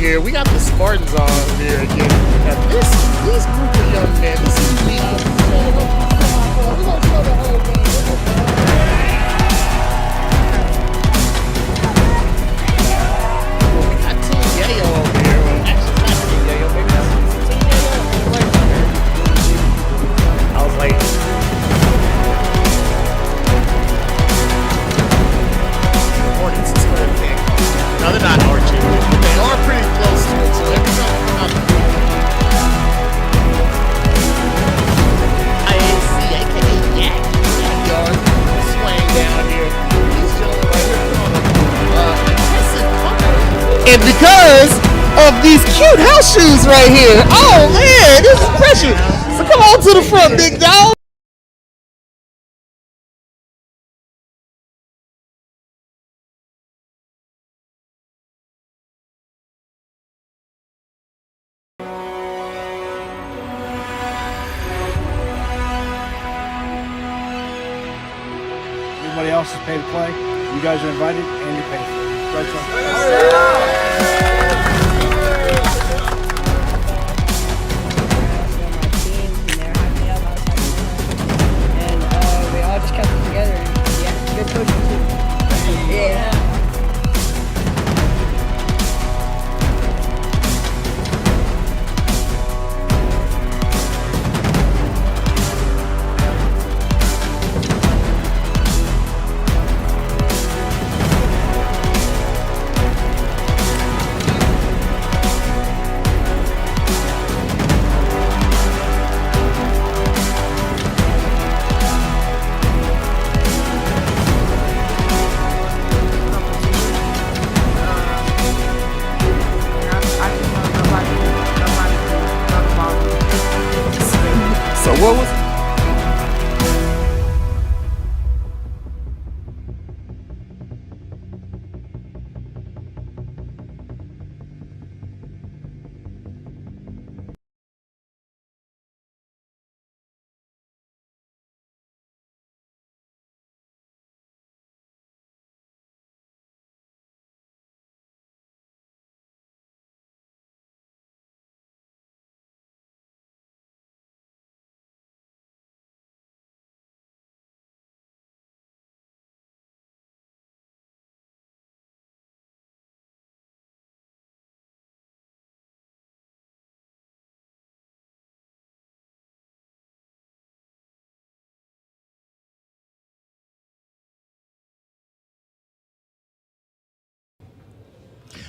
here. We got the Spartans on here again. Now these group of young men, this is me. We're gonna show the whole game. We got Team Yayo over here. Well, actually, it's not Team Yayo. Maybe that's Team Yayo. I was like. Hornets is going to pick. No, they're not arching, but they are pretty close to it. So every time we come out the IAC, aka Yak Yard, swaying down here. These gentlemen right here put on a impressive cover. And because of these cute house shoes right here, oh man, this is pressure. So come on to the front, big dog. Everybody else is paid to play. You guys are invited and you're paid for it. Congratulations. And we all just kept it together. Yeah, good coaching too. Yeah. So what was?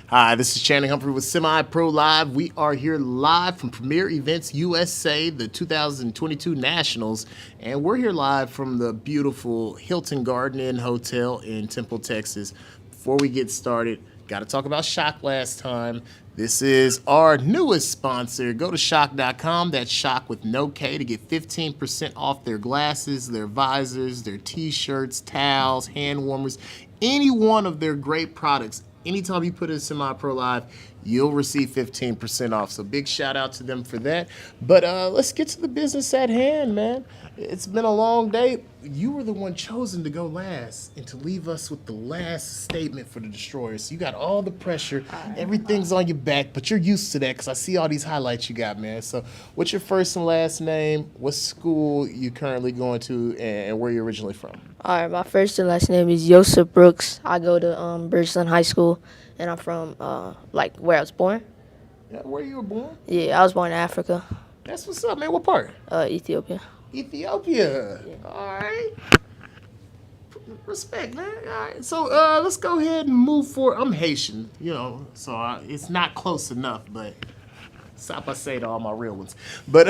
Hi, this is Channing Humphrey with Semi-Pro Live. We are here live from Premier Events USA, the 2022 Nationals, and we're here live from the beautiful Hilton Garden Inn Hotel in Temple, Texas. Before we get started, got to talk about Shock last time. This is our newest sponsor. Go to shock.com, that's Shock with no K, to get 15% off their glasses, their visors, their t-shirts, towels, hand warmers, any one of their great products. Anytime you put in Semi-Pro Live, you'll receive 15% off. So big shout out to them for that. But let's get to the business at hand, man. It's been a long day. You were the one chosen to go last and to leave us with the last statement for the Destroyers. So you got all the pressure. Everything's on your back, but you're used to that because I see all these highlights you got, man. So what's your first and last name? What school you currently going to and where you originally from? All right, my first and last name is Joseph Brooks. I go to Bridgeland High School, and I'm from where I was born. Yeah, where you were born? Yeah, I was born in Africa. That's what's up, man. What part? Ethiopia. Ethiopia. Yeah. All right. Respect, man. All right. So let's go ahead and move forward. I'm Haitian, so it's not close enough, but stop I say to all my real ones. But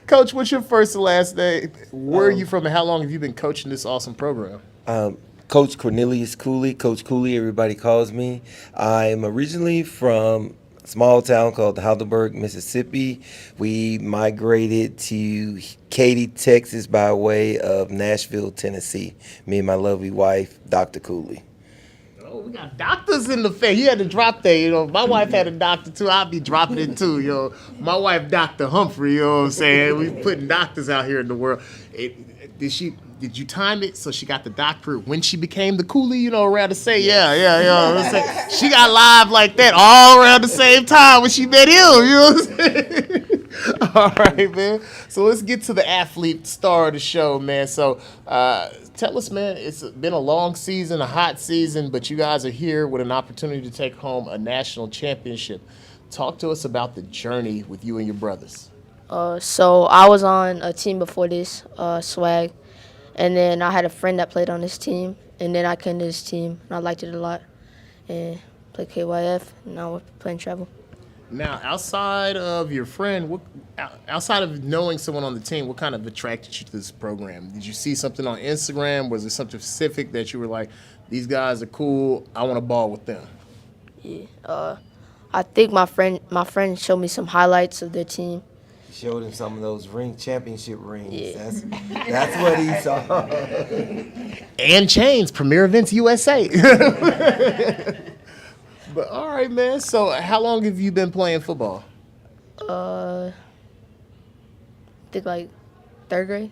Coach, what's your first and last name? Where are you from, and how long have you been coaching this awesome program? Coach Cornelius Cooley, Coach Cooley, everybody calls me. I'm originally from a small town called Heidelberg, Mississippi. We migrated to Katy, Texas by way of Nashville, Tennessee. Me and my lovely wife, Dr. Cooley. Oh, we got doctors in the face. You had to drop that, My wife had a doctor too. I'll be dropping it too, My wife, Dr. Humphrey, you know what I'm saying? We putting doctors out here in the world. did you time it so she got the doctorate when she became the coolie, you know, around to say, yeah. She got live like that all around the same time when she met him, you know what I'm saying? All right, man. So let's get to the athlete star of the show, man. So tell us, man, it's been a long season, a hot season, but you guys are here with an opportunity to take home a national championship. Talk to us about the journey with you and your brothers. So I was on a team before this, Swag, and then I had a friend that played on this team, and then I came to this team, and I liked it a lot, and played KYF, and now we're playing travel. Now, outside of your friend, outside of knowing someone on the team, what kind of attracted you to this program? Did you see something on Instagram? Was there something specific that you were like, these guys are cool, I want to ball with them? Yeah, I think my friend showed me some highlights of their team. Showed him some of those championship rings. Yeah. That's what he saw. And chains, Premier Events USA. But all right, man. So how long have you been playing football? I think like third grade.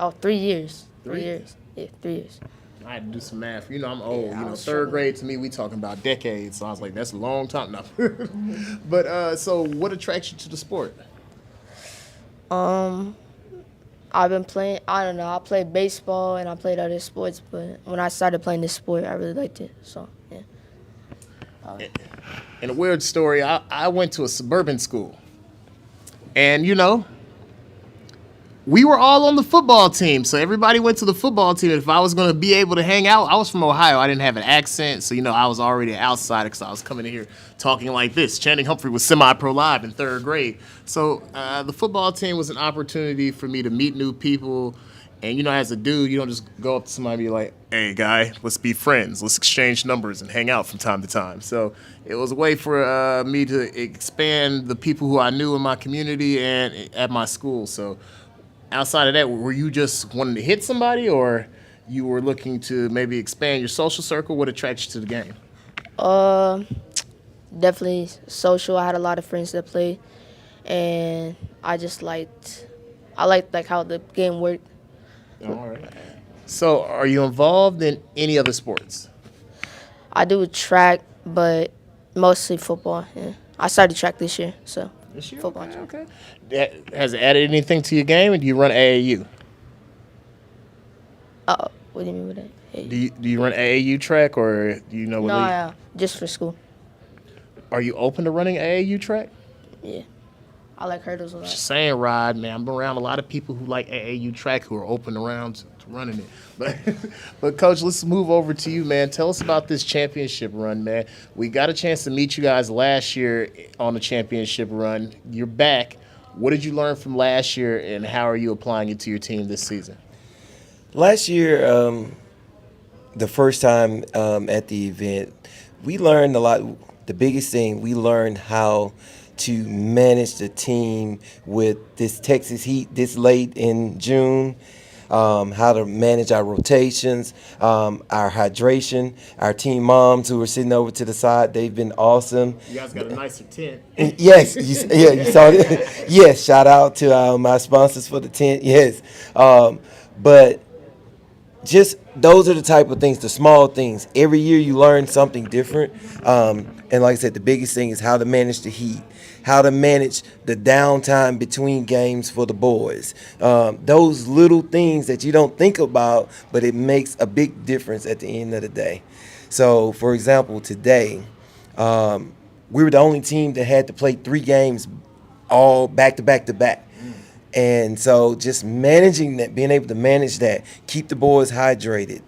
Oh, 3 years. 3 years. Yeah, 3 years. I had to do some math. You know, I'm old. You know, third grade to me, we talking about decades. So I was like, that's a long time now. But so what attracts you to the sport? I've been playing, I don't know, I played baseball and I played other sports, but when I started playing this sport, I really liked it, so, yeah. And a weird story, I went to a suburban school. And, you know, we were all on the football team, so everybody went to the football team. If I was going to be able to hang out, I was from Ohio. I didn't have an accent, so, you know, I was already an outsider because I was coming in here talking like this. Channing Humphrey was semi-pro live in third grade. So the football team was an opportunity for me to meet new people. And, you know, as a dude, you don't just go up to somebody and be like, hey, guy, let's be friends. Let's exchange numbers and hang out from time to time. So it was a way for me to expand the people who I knew in my community and at my school. So outside of that, were you just wanting to hit somebody, or you were looking to maybe expand your social circle? What attracted you to the game? Definitely social. I had a lot of friends that played, and I liked like how the game worked. All right. So are you involved in any other sports? I do track, but mostly football. Yeah. I started track this year, so football. Okay. Has it added anything to your game, or do you run AAU? What do you mean with that? Do you run AAU track, or do you know what? No, yeah, just for school. Are you open to running AAU track? Yeah. I like hurdles a lot. Just saying, Rod, man. I'm around a lot of people who like AAU track who are open around to running it. But Coach, let's move over to you, man. Tell us about this championship run, man. We got a chance to meet you guys last year on the championship run. You're back. What did you learn from last year, and how are you applying it to your team this season? Last year, the first time at the event, we learned a lot. The biggest thing, we learned how to manage the team with this Texas heat this late in June, how to manage our rotations, our hydration, our team moms who are sitting over to the side, they've been awesome. You guys got a nicer tent. Yes, you saw it. Yes, shout out to my sponsors for the tent, yes. But just those are the type of things, the small things. Every year you learn something different. And like I said, the biggest thing is how to manage the heat, how to manage the downtime between games for the boys. Those little things that you don't think about, but it makes a big difference at the end of the day. So, for example, today, we were the only team that had to play 3 games all back to back to back. And so just managing that, being able to manage that, keep the boys hydrated,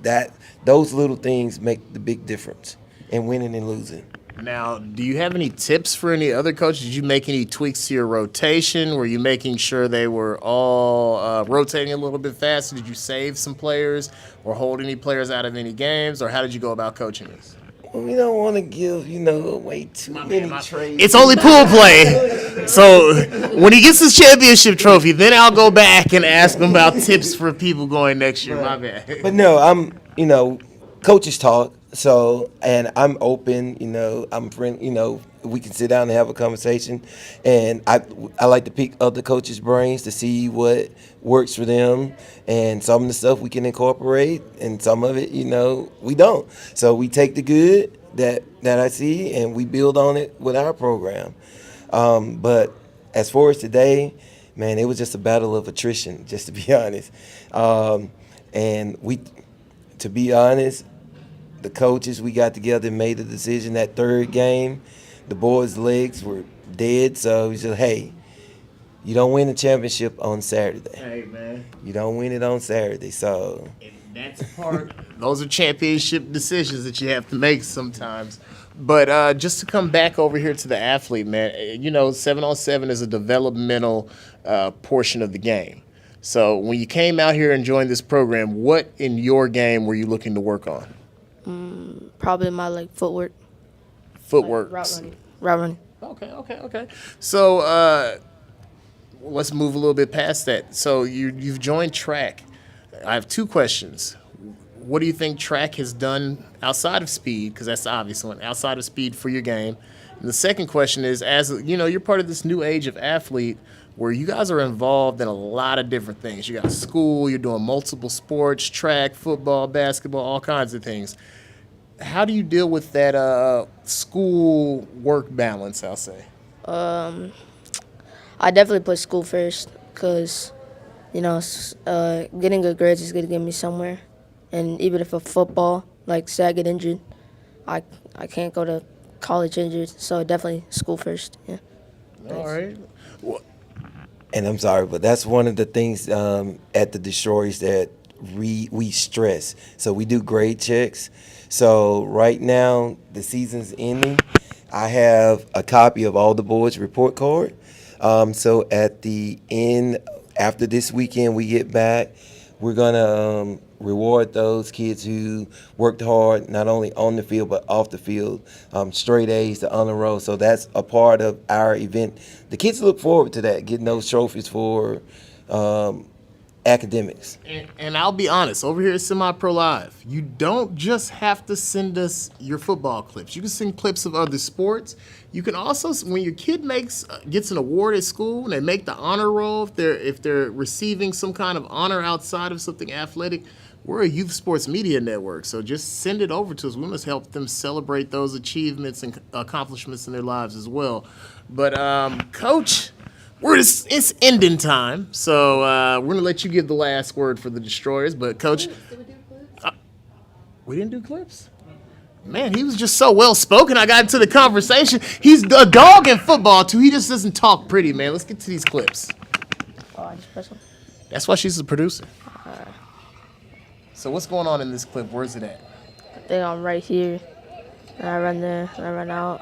those little things make the big difference in winning and losing. Now, do you have any tips for any other coaches? Did you make any tweaks to your rotation? Were you making sure they were all rotating a little bit faster? Did you save some players or hold any players out of any games? Or how did you go about coaching this? Well, we don't want to give, away too many trades. It's only pool play. So when he gets his championship trophy, then I'll go back and ask him about tips for people going next year. My bad. But no, coaches talk. So, and I'm open, I'm friend, we can sit down and have a conversation. And I like to pick other coaches' brains to see what works for them. And some of the stuff we can incorporate, and some of it, we don't. So we take the good that I see, and we build on it with our program. But as far as today, man, it was just a battle of attrition, just to be honest. To be honest, the coaches, we got together and made a decision that third game. The boys' legs were dead, so we said, hey, you don't win the championship on Saturday. Hey, man. You don't win it on Saturday, so. And that's those are championship decisions that you have to make sometimes. But just to come back over here to the athlete, man, 7-on-7 is a developmental portion of the game. So when you came out here and joined this program, what in your game were you looking to work on? Probably my footwork. Footwork. Route running. Okay. So let's move a little bit past that. So you've joined track. I have two questions. What do you think track has done outside of speed? Because that's the obvious one. Outside of speed for your game. And the second question is, as you're part of this new age of athlete, where you guys are involved in a lot of different things. You got school. You're doing multiple sports, track, football, basketball, all kinds of things. How do you deal with that school work balance, I'll say? I definitely put school first because, getting good grades is going to get me somewhere. And even if a football, say I get injured, I can't go to college injured. So definitely school first, yeah. All right. And I'm sorry, but that's one of the things at the Destroyers that we stress. So we do grade checks. So right now, the season's ending. I have a copy of all the boys' report card. So at the end, after this weekend we get back, we're going to reward those kids who worked hard, not only on the field but off the field, straight A's, the honor roll. So that's a part of our event. The kids look forward to that, getting those trophies for academics. And I'll be honest, over here at Semi-Pro Live, you don't just have to send us your football clips. You can send clips of other sports. You can also, when your kid gets an award at school and they make the honor roll, if they're receiving some kind of honor outside of something athletic, we're a youth sports media network. So just send it over to us. We must help them celebrate those achievements and accomplishments in their lives as well. But Coach, it's ending time, so we're gonna let you give the last word for the Destroyers. But Coach, we didn't do clips. Man, he was just so well spoken. I got into the conversation. He's a dog in football too. He just doesn't talk pretty, man. Let's get to these clips. Oh, I just press them. That's why she's a producer. So what's going on in this clip? Where's it at? I think I'm right here, and I run there, and I run out.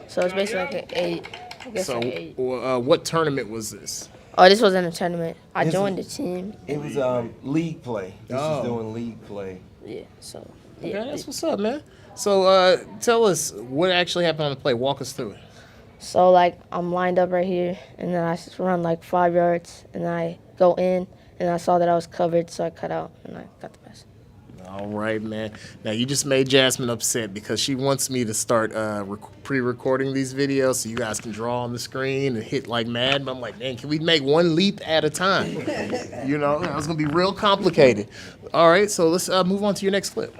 So it's basically like an 8. I guess So like 8. what tournament was this? Oh, this wasn't a tournament. I joined the team. It was league play. This was doing league play. Yeah, so. Okay, Yeah, that's what's up, man. So tell us what actually happened on the play. Walk us through it. So, I'm lined up right here, and then I just run 5 yards, and then I go in, and I saw that I was covered, so I cut out, and I got the pass. All right, man. Now, you just made Jasmine upset because she wants me to start pre-recording these videos so you guys can draw on the screen and hit like mad. But I'm like, man, can we make one leap at a time? That was going to be real complicated. All right, so let's move on to your next clip.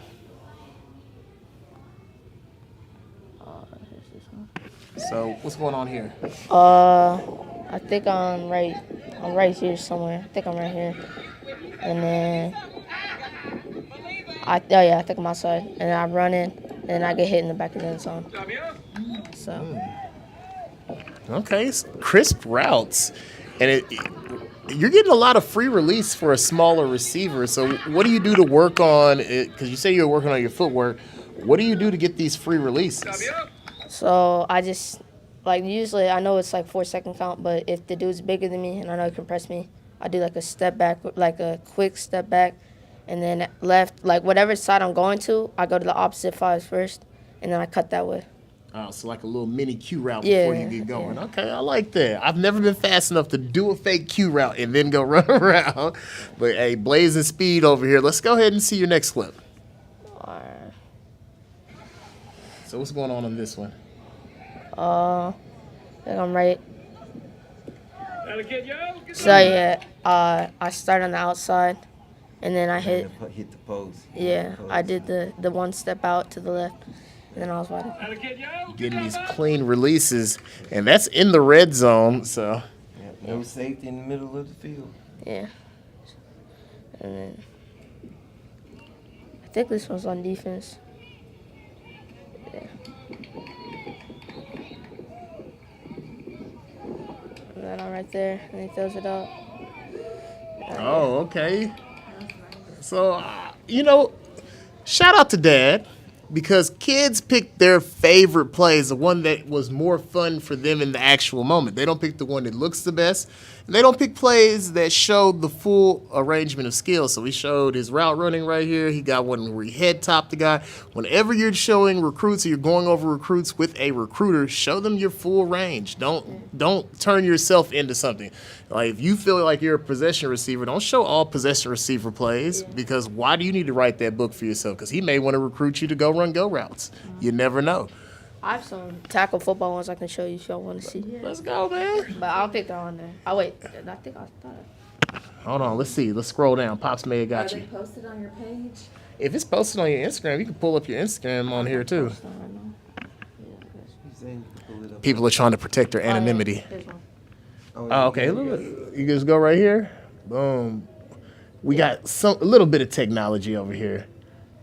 So what's going on here? I think I'm right here somewhere. I think I'm right here. And then, I think I'm outside. And then I run in, and I get hit in the back of the end zone. So. Okay, crisp routes. And you're getting a lot of free release for a smaller receiver. So what do you do to work on it? Because you say you're working on your footwork. What do you do to get these free releases? So I just, usually I know it's 4-second count, but if the dude's bigger than me and I know he can press me, I do a step back, a quick step back, and then left, whatever side I'm going to, I go to the opposite 5 first, and then I cut that way. Oh, so like a little mini Q route before you get going. Yeah. Okay, I like that. I've never been fast enough to do a fake Q route and then go run around. But, hey, blazing speed over here. Let's go ahead and see your next clip. So what's going on this one? I think I'm right. So yeah, I start on the outside, and then I hit. Hit the post. Yeah, I did the one step out to the left, and then I was wide open. Getting these clean releases, and that's in the red zone. So No safety in the middle of the field. Yeah. And then I think this one's on defense. Yeah. And then I'm right there, and he throws it out. Oh, okay. So, shout out to Dad, because kids pick their favorite plays, the one that was more fun for them in the actual moment. They don't pick the one that looks the best. And they don't pick plays that showed the full arrangement of skills. So he showed his route running right here. He got one where he head topped the guy. Whenever you're showing recruits or you're going over recruits with a recruiter, show them your full range. Don't turn yourself into something. Like, if you feel like you're a possession receiver, don't show all possession receiver plays, because why do you need to write that book for yourself? Because he may want to recruit you to go run go routes. You never know. I have some tackle football ones I can show you if y'all want to see. Let's go, man. But I'll pick that on there. Oh, wait. I think I thought. Hold on. Let's see. Let's scroll down. Pops may have got you. Are they posted on your page? If it's posted on your Instagram, you can pull up your Instagram on here, too. People are trying to protect their anonymity. Oh, okay. Look, you just go right here. Boom. We got a little bit of technology over here.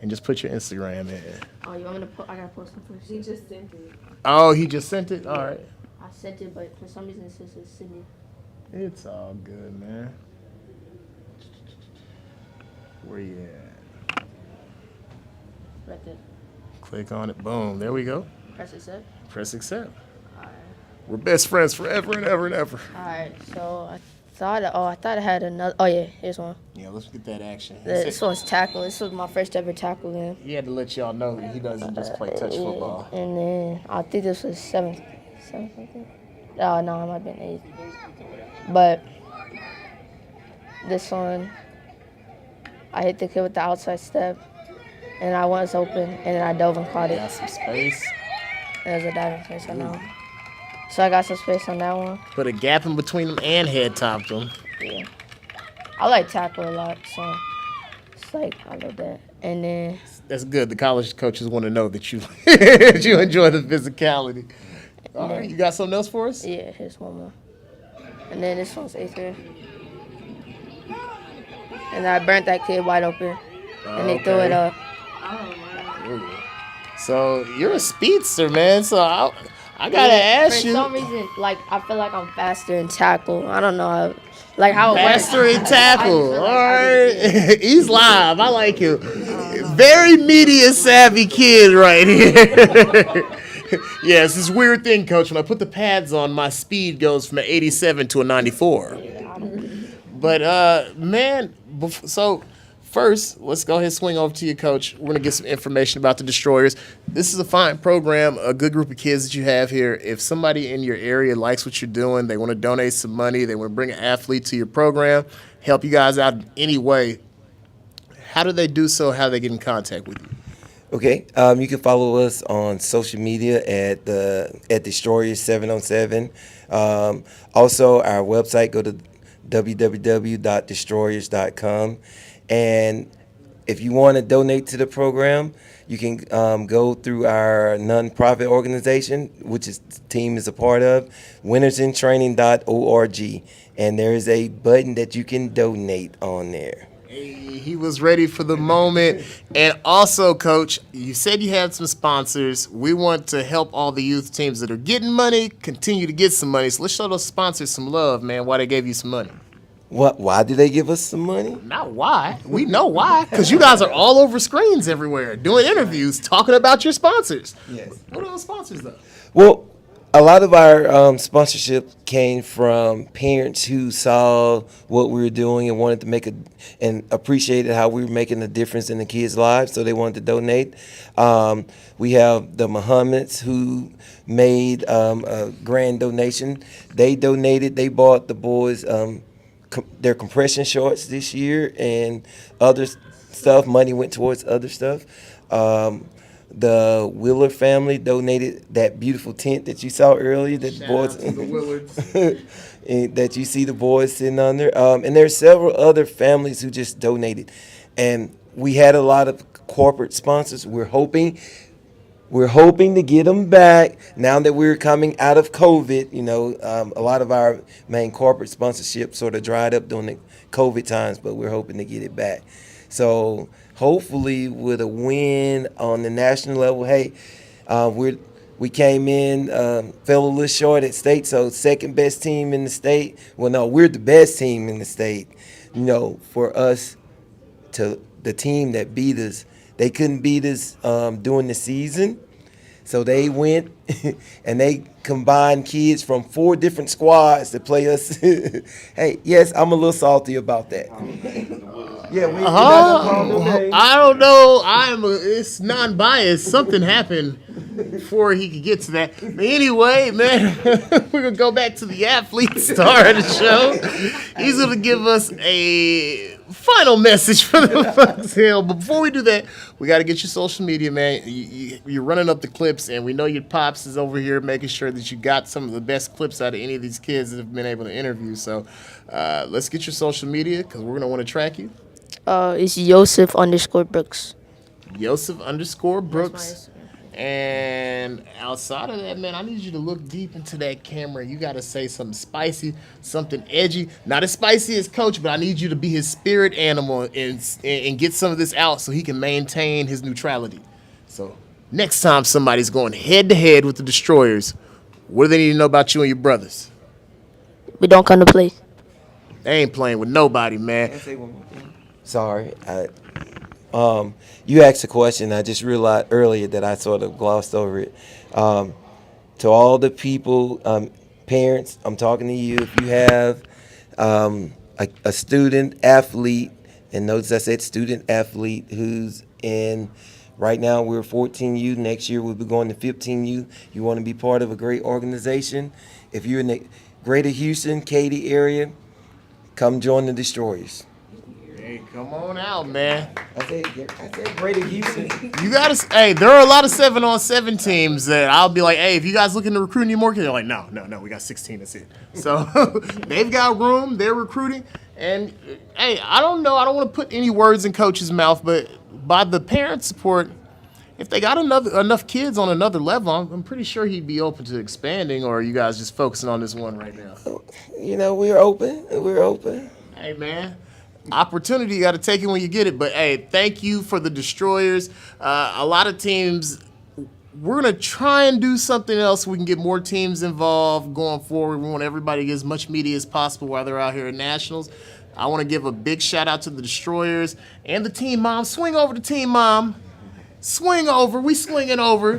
And just put your Instagram in. Oh, you want me to I gotta post it first. He just sent it. Oh, he just sent it? All right. I sent it, but for some reason it says it's Sydney. It's all good, man. Where you at? Right there. Click on it. Boom. There we go. Press accept. Press accept. Alright. We're best friends forever and ever and ever. Alright, so I thought I had another. Oh yeah, here's one. Yeah, let's get that action. This one's tackle. This was my first ever tackle game. He had to let y'all know that he doesn't just play touch football. And then I think this was seventh, I think. Oh no, it might have been eighth. But this one, I hit the kid with the outside step, and I was open, and then I dove and caught it. Got some space. There's a diving place, I know. So I got some space on that one. Put a gap in between them and head topped them. Yeah. I like tackle a lot, so it's like I love that. And then that's good. The college coaches want to know that you that you enjoy the physicality. All right, you got something else for us? Yeah, here's one more. And then this one's eighth grade. And I burnt that kid wide open, and they threw it up. Ooh. So you're a speedster, man. So I gotta ask you. For some reason, like I feel like I'm faster in tackle. I don't know, like how it works. Faster in tackle. All right, he's live. I like him. Very media savvy kid right here. Yeah, it's this weird thing, Coach. When I put the pads on, my speed goes from an 87 to a 94. But man, so. First, let's go ahead and swing over to you, Coach. We're going to get some information about the Destroyers. This is a fine program, a good group of kids that you have here. If somebody in your area likes what you're doing, they want to donate some money, they want to bring an athlete to your program, help you guys out in any way, how do they do so? How do they get in contact with you? Okay, you can follow us on social media at Destroyers 707. Also, our website, go to www.destroyers.com. And if you want to donate to the program, you can go through our nonprofit organization, which the team is a part of, winnersintraining.org. And there is a button that you can donate on there. He was ready for the moment. And also, Coach, you said you had some sponsors. We want to help all the youth teams that are getting money continue to get some money. So let's show those sponsors some love, man, why they gave you some money. What? Why did they give us some money? Not why. We know why. Because you guys are all over screens everywhere doing interviews, talking about your sponsors. Yes. What are those sponsors, though? Well, a lot of our sponsorship came from parents who saw what we were doing and wanted to and appreciated how we were making a difference in the kids' lives, so they wanted to donate. We have the Muhammads who made a grand donation. They donated. They bought the boys their compression shorts this year and other stuff. Money went towards other stuff. the Wheeler family donated that beautiful tent that you saw earlier. That Shout boys out to the Willards. that you see the boys sitting under. And there's several other families who just donated, and we had a lot of corporate sponsors. We're hoping to get them back now that we're coming out of COVID. A lot of our main corporate sponsorship sort of dried up during the COVID times, but we're hoping to get it back. So hopefully with a win on the national level, hey, we came in, fell a little short at state, so second best team in the state. Well, no, we're the best team in the state. For us to the team that beat us, they couldn't beat us during the season. So they went and they combined kids from 4 different squads to play us. Hey, yes, I'm a little salty about that. Yeah, I don't know. It's non-biased. Something happened before he could get to that. But anyway, man, we're going to go back to the athlete star of the show. He's going to give us a final message for the Fox Hill. But before we do that, we got to get your social media, man. You're running up the clips, and we know your pops is over here making sure that you got some of the best clips out of any of these kids that have been able to interview. So let's get your social media because we're going to want to track you. It's Joseph_Brooks. Joseph_Brooks. And outside of that, man, I need you to look deep into that camera. You got to say something spicy, something edgy. Not as spicy as Coach, but I need you to be his spirit animal and get some of this out so he can maintain his neutrality. So next time somebody's going head-to-head with the Destroyers, what do they need to know about you and your brothers? We don't come to play. They ain't playing with nobody, man. Sorry. You asked a question. I just realized earlier that I sort of glossed over it. To all the people, parents, I'm talking to you. If you have a student athlete, and notice I said student athlete who's in, right now we're 14U. Next year we'll be going to 15U. You want to be part of a great organization. If you're in the greater Houston, Katy area, come join the Destroyers. Hey, come on out, man. I said greater Houston. You gotta. Hey, there are a lot of 7-on-7 teams that I'll be like, hey, if you guys looking to recruit any more kids, they're like, no, we got 16. That's it. So they've got room. They're recruiting, and hey, I don't know. I don't want to put any words in Coach's mouth, but by the parent support, if they got enough kids on another level, I'm pretty sure he'd be open to expanding. Or are you guys just focusing on this one right now? We're open. We're open. Hey, man. Opportunity, you got to take it when you get it. But, hey, thank you for the Destroyers. A lot of teams, we're going to try and do something else so we can get more teams involved going forward. We want everybody to get as much media as possible while they're out here at Nationals. I want to give a big shout-out to the Destroyers and the Team Mom. Swing over to Team Mom. Swing over. We swinging over.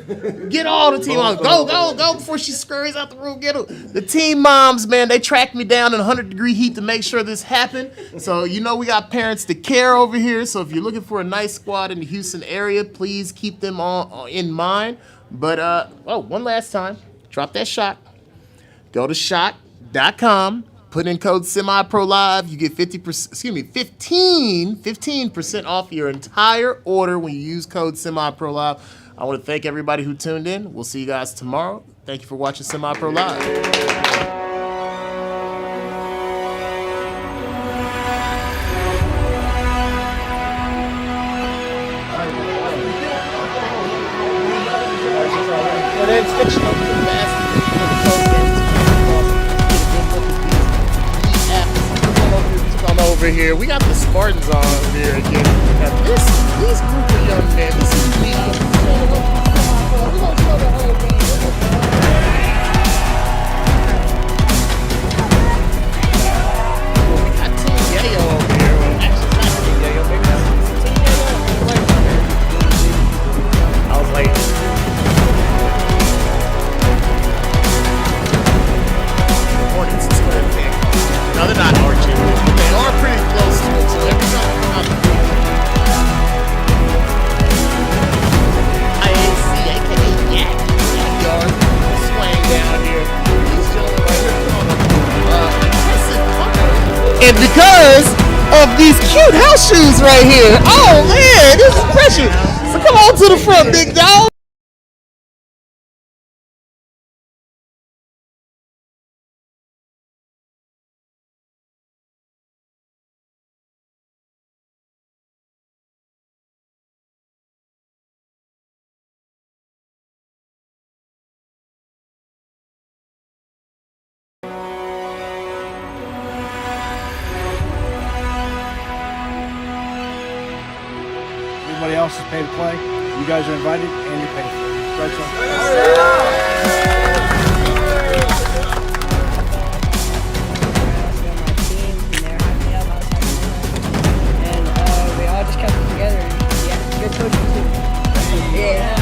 Get all the team moms. Go before she scurries out the room. Get her. The team moms, man, they tracked me down in 100-degree heat to make sure this happened. So, we got parents to care over here. So if you're looking for a nice squad in the Houston area, please keep them in mind. But, one last time, drop that shot. Go to shot.com. Put in code SemiProLive. You get 15% off your entire order when you use code SemiProLive. I want to thank everybody who tuned in. We'll see you guys tomorrow. Thank you for watching SemiPro Live. Over here, we got the Spartans on over here again. Now these group of young men, this is me. We're gonna show the whole thing. We got Team Yayo over here. Well, actually, it's not Team Yayo. Maybe that's Team Yayo. I was like, Hornets is what I think. No, they're not arching. They are pretty close to it, so every time they come out the field. IAC, a.k.a. Yak Yard, swaying down here. He's chilling right here. And because of these cute house shoes right here, oh man, this is precious. So So come on to the front, big dog. Everybody else is paid to play. You guys are invited and you're paid for it. Congratulations. And we all just kept it together. Yeah, good coaching too. Yeah.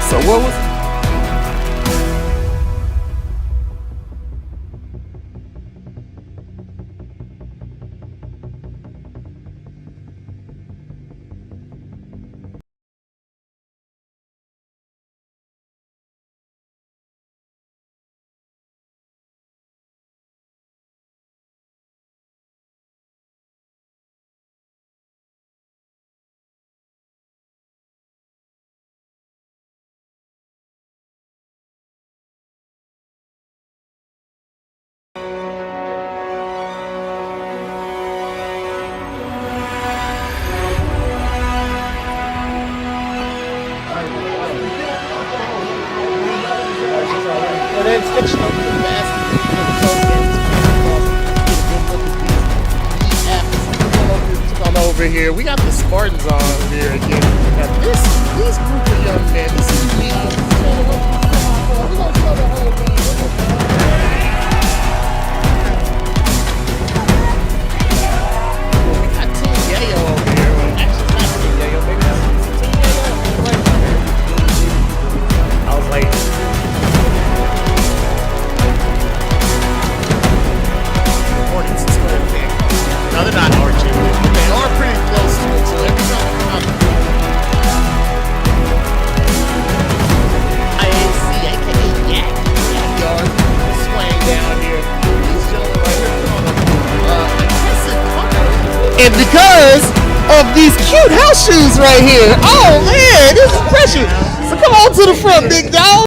So what was? Over here, we got the Spartans on here again. Now this group of young men, this is me. We're gonna show the whole game. We got Team Yayo over here. Well, actually, it's not Team Yayo. Maybe it's Team Yayo. I was like. Hornets is going to pick. No, they're not arching, but they are pretty close to it. So every time they come out, IAC, aka Yak Yard, swaying down here. These gentlemen right here put on a impressive cover. And because of these cute house shoes right here, oh man, this is precious. So come on to the front, big dog.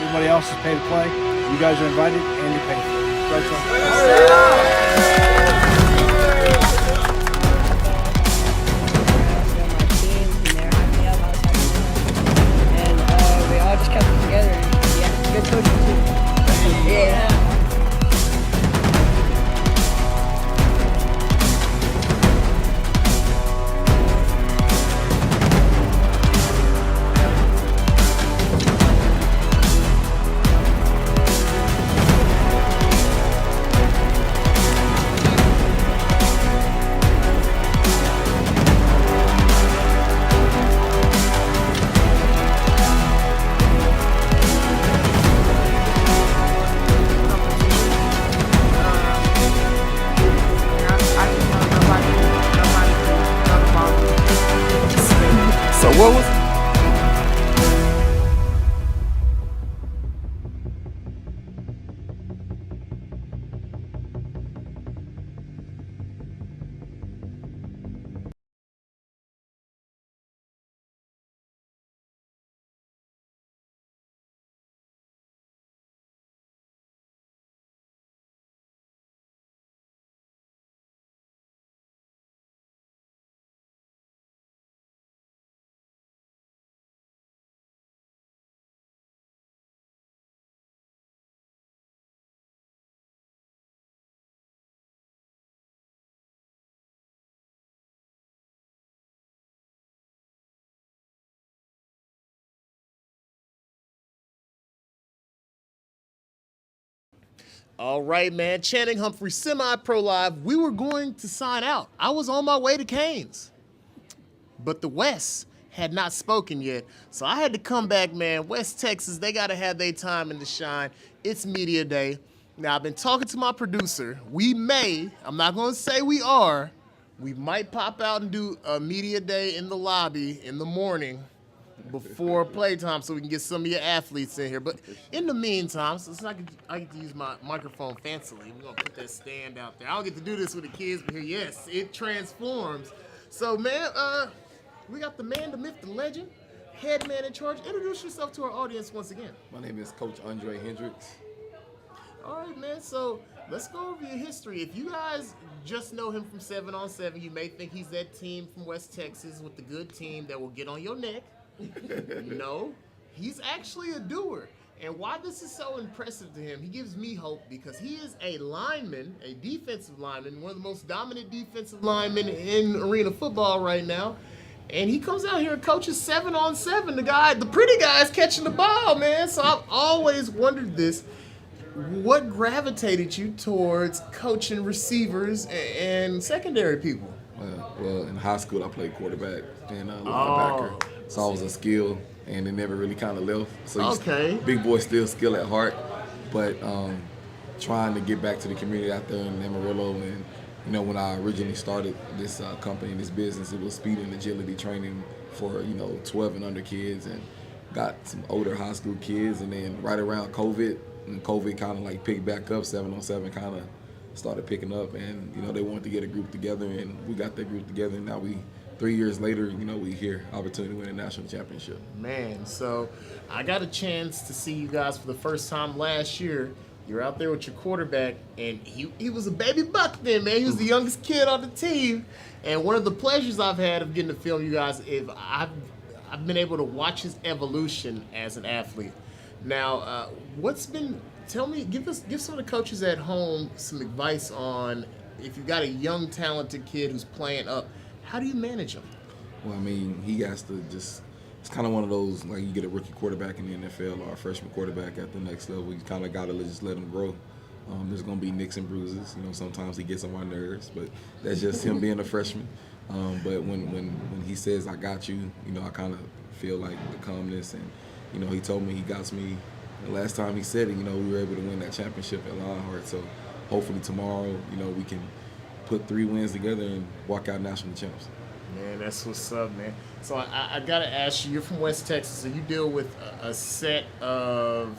Everybody else is paid to play. You guys are invited and you're paid for it. Congratulations. And we all just kept it together. Yeah, good coaching too. Yeah. All right, man. Channing Humphrey, Semi-Pro Live. We were going to sign out. I was on my way to Canes. But the West had not spoken yet. So I had to come back, man. West Texas, they got to have their time in the shine. It's media day. Now, I've been talking to my producer. I'm not going to say we might pop out and do a media day in the lobby in the morning before playtime so we can get some of your athletes in here. But in the meantime, since I get to use my microphone fancily, we're going to put that stand out there. I don't get to do this with the kids, but here, yes, it transforms. So, man, we got the man, the myth, the legend, head man in charge. Introduce yourself to our audience once again. My name is Coach Andre Hendricks. All right, man, so let's go over your history. If you guys just know him from 7-on-7, you may think he's that team from West Texas with the good team that will get on your neck. No, he's actually a doer. And why this is so impressive to him, he gives me hope because he is a lineman, a defensive lineman, one of the most dominant defensive linemen in arena football right now. And he comes out here and coaches 7-on-7. The pretty guy is catching the ball, man. So I've always wondered this. What gravitated you towards coaching receivers and secondary people? Well, in high school, I played quarterback and linebacker. So I was a skill, and it never really kind of left. So big boy still skill at heart, but trying to get back to the community out there in Amarillo. And, you know, when I originally started this company, this business, it was speed and agility training for, 12 and under kids, and got some older high school kids. And then right around COVID, and COVID kind of like picked back up, 7-on-7 kind of started picking up, and they wanted to get a group together, and we got that group together. And now 3 years later, we here, opportunity to win a national championship. Man, so I got a chance to see you guys for the first time last year. You're out there with your quarterback, and he was a baby buck then, man. He was the youngest kid on the team, and one of the pleasures I've had of getting to film you guys is I've been able to watch his evolution as an athlete. Now, give some of the coaches at home some advice on if you've got a young, talented kid who's playing up, how do you manage him? Well, I mean, he has to it's kind of one of those, like you get a rookie quarterback in the NFL or a freshman quarterback at the next level, you kind of got to just let him grow. There's going to be nicks and bruises. Sometimes he gets on my nerves, but that's just him being a freshman. But when he says, I got you, I kind of feel like the calmness. And, he told me he got me. The last time he said it, we were able to win that championship at Lionheart. So hopefully tomorrow, we can put 3 wins together and walk out national champs. Man, that's what's up, man. So I got to ask you, you're from West Texas, so you deal with a set of,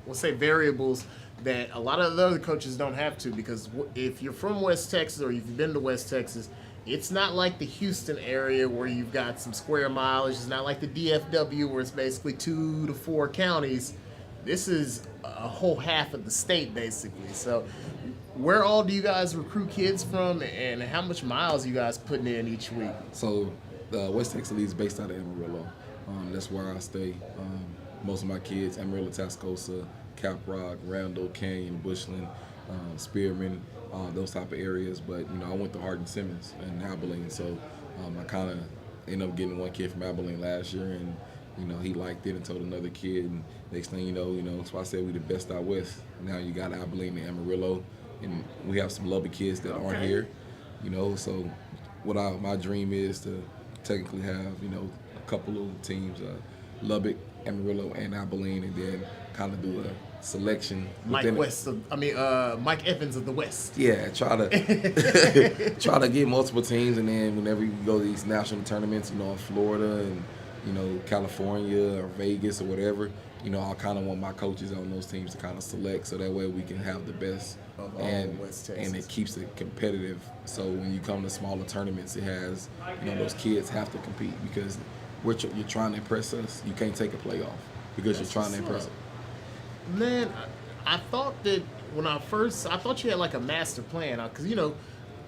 we'll say, variables that a lot of the other coaches don't have to, because if you're from West Texas or if you've been to West Texas, it's not like the Houston area where you've got some square mileage. It's not like the DFW where it's basically 2 to 4 counties. This is a whole half of the state, basically. So where all do you guys recruit kids from, and how much miles are you guys putting in each week? So West Texas League is based out of Amarillo. That's where I stay. Most of my kids, Amarillo, Tascosa, Caprock, Randall, Canyon, Bushland, Spearman, those type of areas. But, I went to Hardin-Simmons in Abilene, so I kind of ended up getting one kid from Abilene last year, and he liked it and told another kid, and next thing you know, that's why I said we the best out west. Now you got Abilene and Amarillo, and we have some Lubbock kids that aren't here, so my dream is to technically have, a couple of teams, Lubbock, Amarillo, and Abilene, and then kind of do a selection. Mike Evans of the West. Yeah, try to get multiple teams, and then whenever you go to these national tournaments, in Florida and California or Vegas or whatever, I kind of want my coaches on those teams to kind of select, so that way we can have the best, and it keeps it competitive. So when you come to smaller tournaments, it has, those kids have to compete because you're trying to impress us. You can't take a playoff because you're trying to impress us. Man, I thought that I thought you had like a master plan, because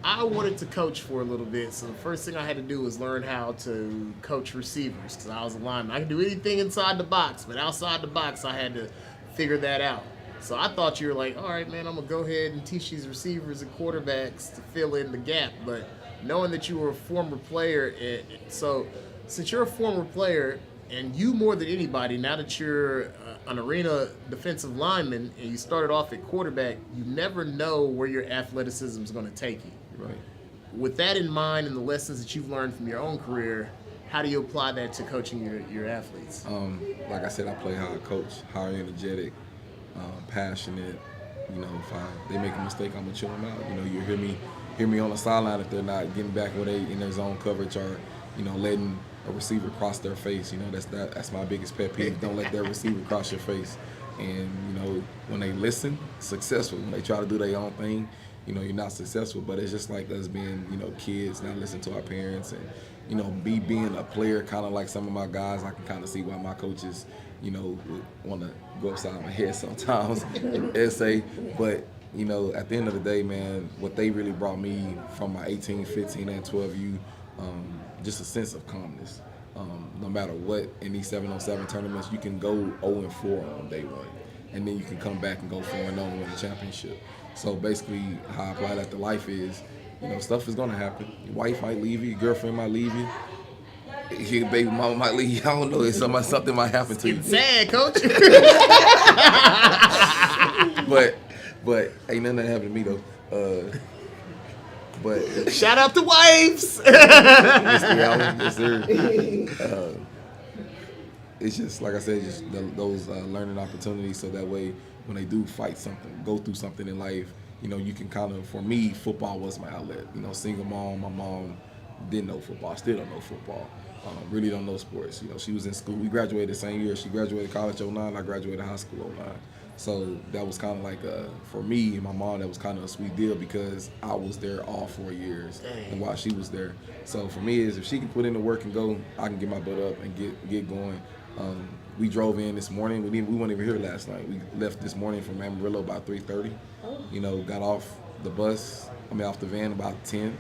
I wanted to coach for a little bit, so the first thing I had to do was learn how to coach receivers, because I was a lineman. I could do anything inside the box, but outside the box, I had to figure that out. So I thought you were like, all right, man, I'm going to go ahead and teach these receivers and quarterbacks to fill in the gap. But knowing that you were a former player, so since you're a former player And you more than anybody, now that you're an arena defensive lineman and you started off at quarterback, you never know where your athleticism is going to take you. Right. With that in mind and the lessons that you've learned from your own career, how do you apply that to coaching your athletes? Like I said, I play how I coach, how energetic, passionate. You know, if they make a mistake, I'm gonna chill them out. You know, you hear me on the sideline if they're not getting back where they in their zone coverage or, you know, letting a receiver cross their face. You know, that's my biggest pet peeve. Don't let that receiver cross your face. And, you know, when they listen, successful. When they try to do their own thing, you know, you're not successful. But it's just like us being, you know, kids, not listening to our parents and, you know, being a player, kind of like some of my guys. I can kind of see why my coaches, you know, want to go upside my head sometimes and say, but, you know, at the end of the day, man, what they really brought me from my 18, 15, and 12U, just a sense of calmness. No matter what, in these 7-on-7 tournaments, you can go 0-4 on day one, and then you can come back and go 4-0 and win the championship. So basically, how I apply that to life is, you know, stuff is gonna happen. Your wife might leave you, your girlfriend might leave you, your baby mama might leave you. I don't know. Something might happen to you. It's sad, coach. but ain't nothing that happened to me though. But shout out to wives. Mr. Allen, yes, sir. It's just like I said, just those learning opportunities, so that way when they do fight something, go through something in life, you know, you can kind of. For me, football was my outlet. You know, single mom, my mom didn't know football. I still don't know football. Really don't know sports. You know, she was in school. We graduated the same year. She graduated college 09. I graduated high school 09. So that was kind of like, for me and my mom, that was kind of a sweet deal because I was there all 4 years and while she was there. So for me, is if she can put in the work and go, I can get my butt up and get going. We drove in this morning. We weren't even here last night. We left this morning from Amarillo about 3:30. You know, got off the van about 10.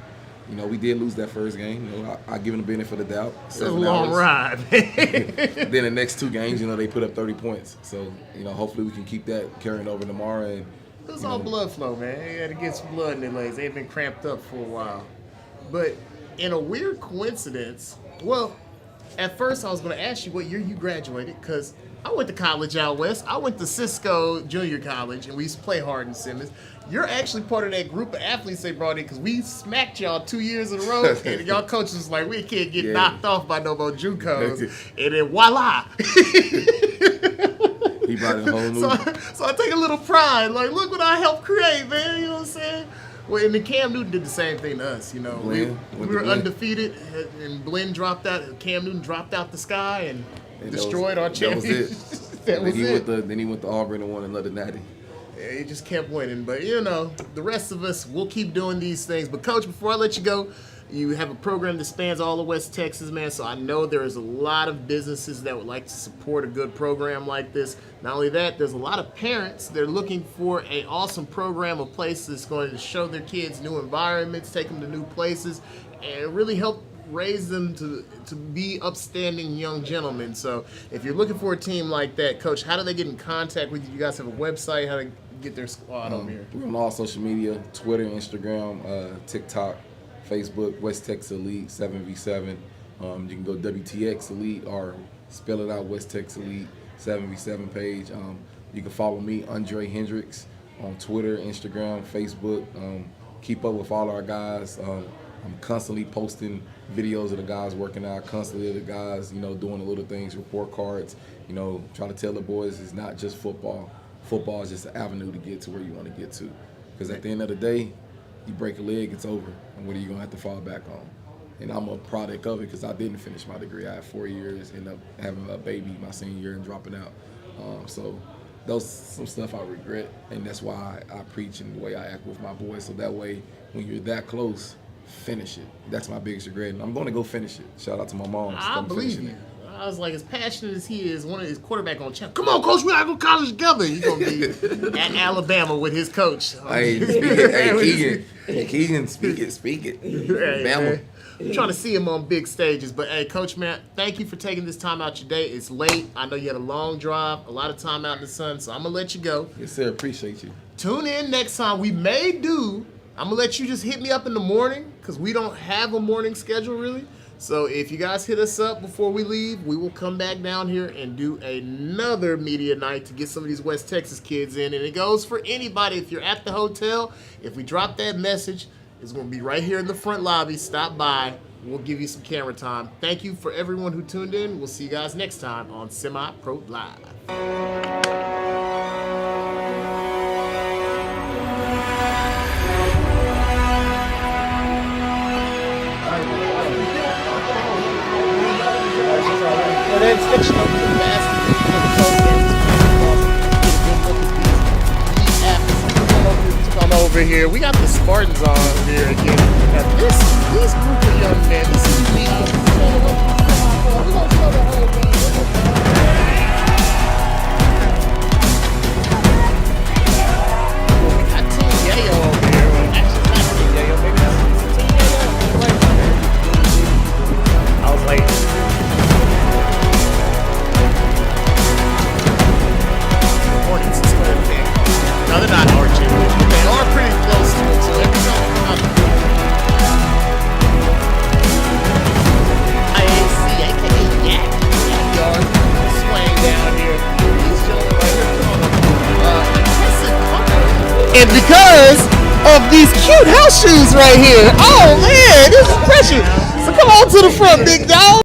You know, we did lose that first game. You know, I give them the benefit of the doubt. It's a long ride. Then the next 2 games, you know, they put up 30 points. So, you know, hopefully we can keep that carrying over tomorrow. And it was all blood flow, man. They had to get some blood in their legs. They've been cramped up for a while. But in a weird coincidence, well, at first I was going to ask you what year you graduated, because I went to college out west. I went to Cisco Junior College, and we used to play Hardin Simmons. You're actually part of that group of athletes they brought in, because we smacked y'all 2 years in a row, and y'all coaches was like, we can't get knocked off by no more JUCOs. And then voila. He brought in a whole new... So I take a little pride. Like, look what I helped create, man. You know what I'm saying? Well, and then Cam Newton did the same thing to us, you know. We were undefeated, and Blinn dropped out. Cam Newton dropped out the sky and destroyed our championship. That was it. Then he went to Auburn and won another natty. Yeah, he just kept winning. But, you know, the rest of us, we'll keep doing these things. But, Coach, before I let you go, you have a program that spans all of West Texas, man. So I know there's a lot of businesses that would like to support a good program like this. Not only that, there's a lot of parents that are looking for an awesome program, a place that's going to show their kids new environments, take them to new places, and really help raise them to be upstanding young gentlemen. So if you're looking for a team like that, Coach, how do they get in contact with you? You guys have a website? How to get their squad over here? We're on all social media, Twitter, Instagram, TikTok, Facebook, West Texas Elite 7v7. You can go WTX Elite or spell it out, West Texas Elite 7v7 page. You can follow me, Andre Hendricks, on Twitter, Instagram, Facebook. Keep up with all our guys. I'm constantly posting videos of the guys working out, constantly of the guys, you know, doing the little things, report cards, you know, trying to tell the boys it's not just football. Football is just an avenue to get to where you want to get to. Because at the end of the day, you break a leg, it's over. And what are you going to have to fall back on? And I'm a product of it because I didn't finish my degree. I had 4 years, ended up having a baby my senior year and dropping out. So those some stuff I regret, and that's why I preach and the way I act with my boys. So that way, when you're that close, finish it. That's my biggest regret. And I'm going to go finish it. Shout out to my mom. I believe you. I was like, as passionate as he is, one of his quarterback on champ. Come on, Coach, we gotta go to college together. He's gonna be at Alabama with his coach. Hey, Keegan, speak it. Hey, Bama. I'm trying to see him on big stages. But hey, Coach, man, thank you for taking this time out your day. It's late. I know you had a long drive, a lot of time out in the sun, so I'm gonna let you go. Yes, sir. Appreciate you. Tune in next time. I'm gonna let you just hit me up in the morning because we don't have a morning schedule really. So if you guys hit us up before we leave, we will come back down here and do another media night to get some of these West Texas kids in. And it goes for anybody. If you're at the hotel, if we drop that message, it's going to be right here in the front lobby. Stop by. We'll give you some camera time. Thank you for everyone who tuned in. We'll see you guys next time on Semi-Pro Live. Then switching over to the basketball. Come on over here. We got the Spartans on here again. Now this group of young men, this is me. We're gonna show the whole game. We got Team Yayo over here. Well, actually, not Team Yayo. Maybe that's Team Yayo. I was late. No, they're not arching, but they are pretty close to it. So every time we come out, IAC, aka Yak Yard, swaying down here. These gentlemen right here put on a impressive cover. And because of these cute house shoes right here, oh man, this is pressure. So come on to the front, big dog.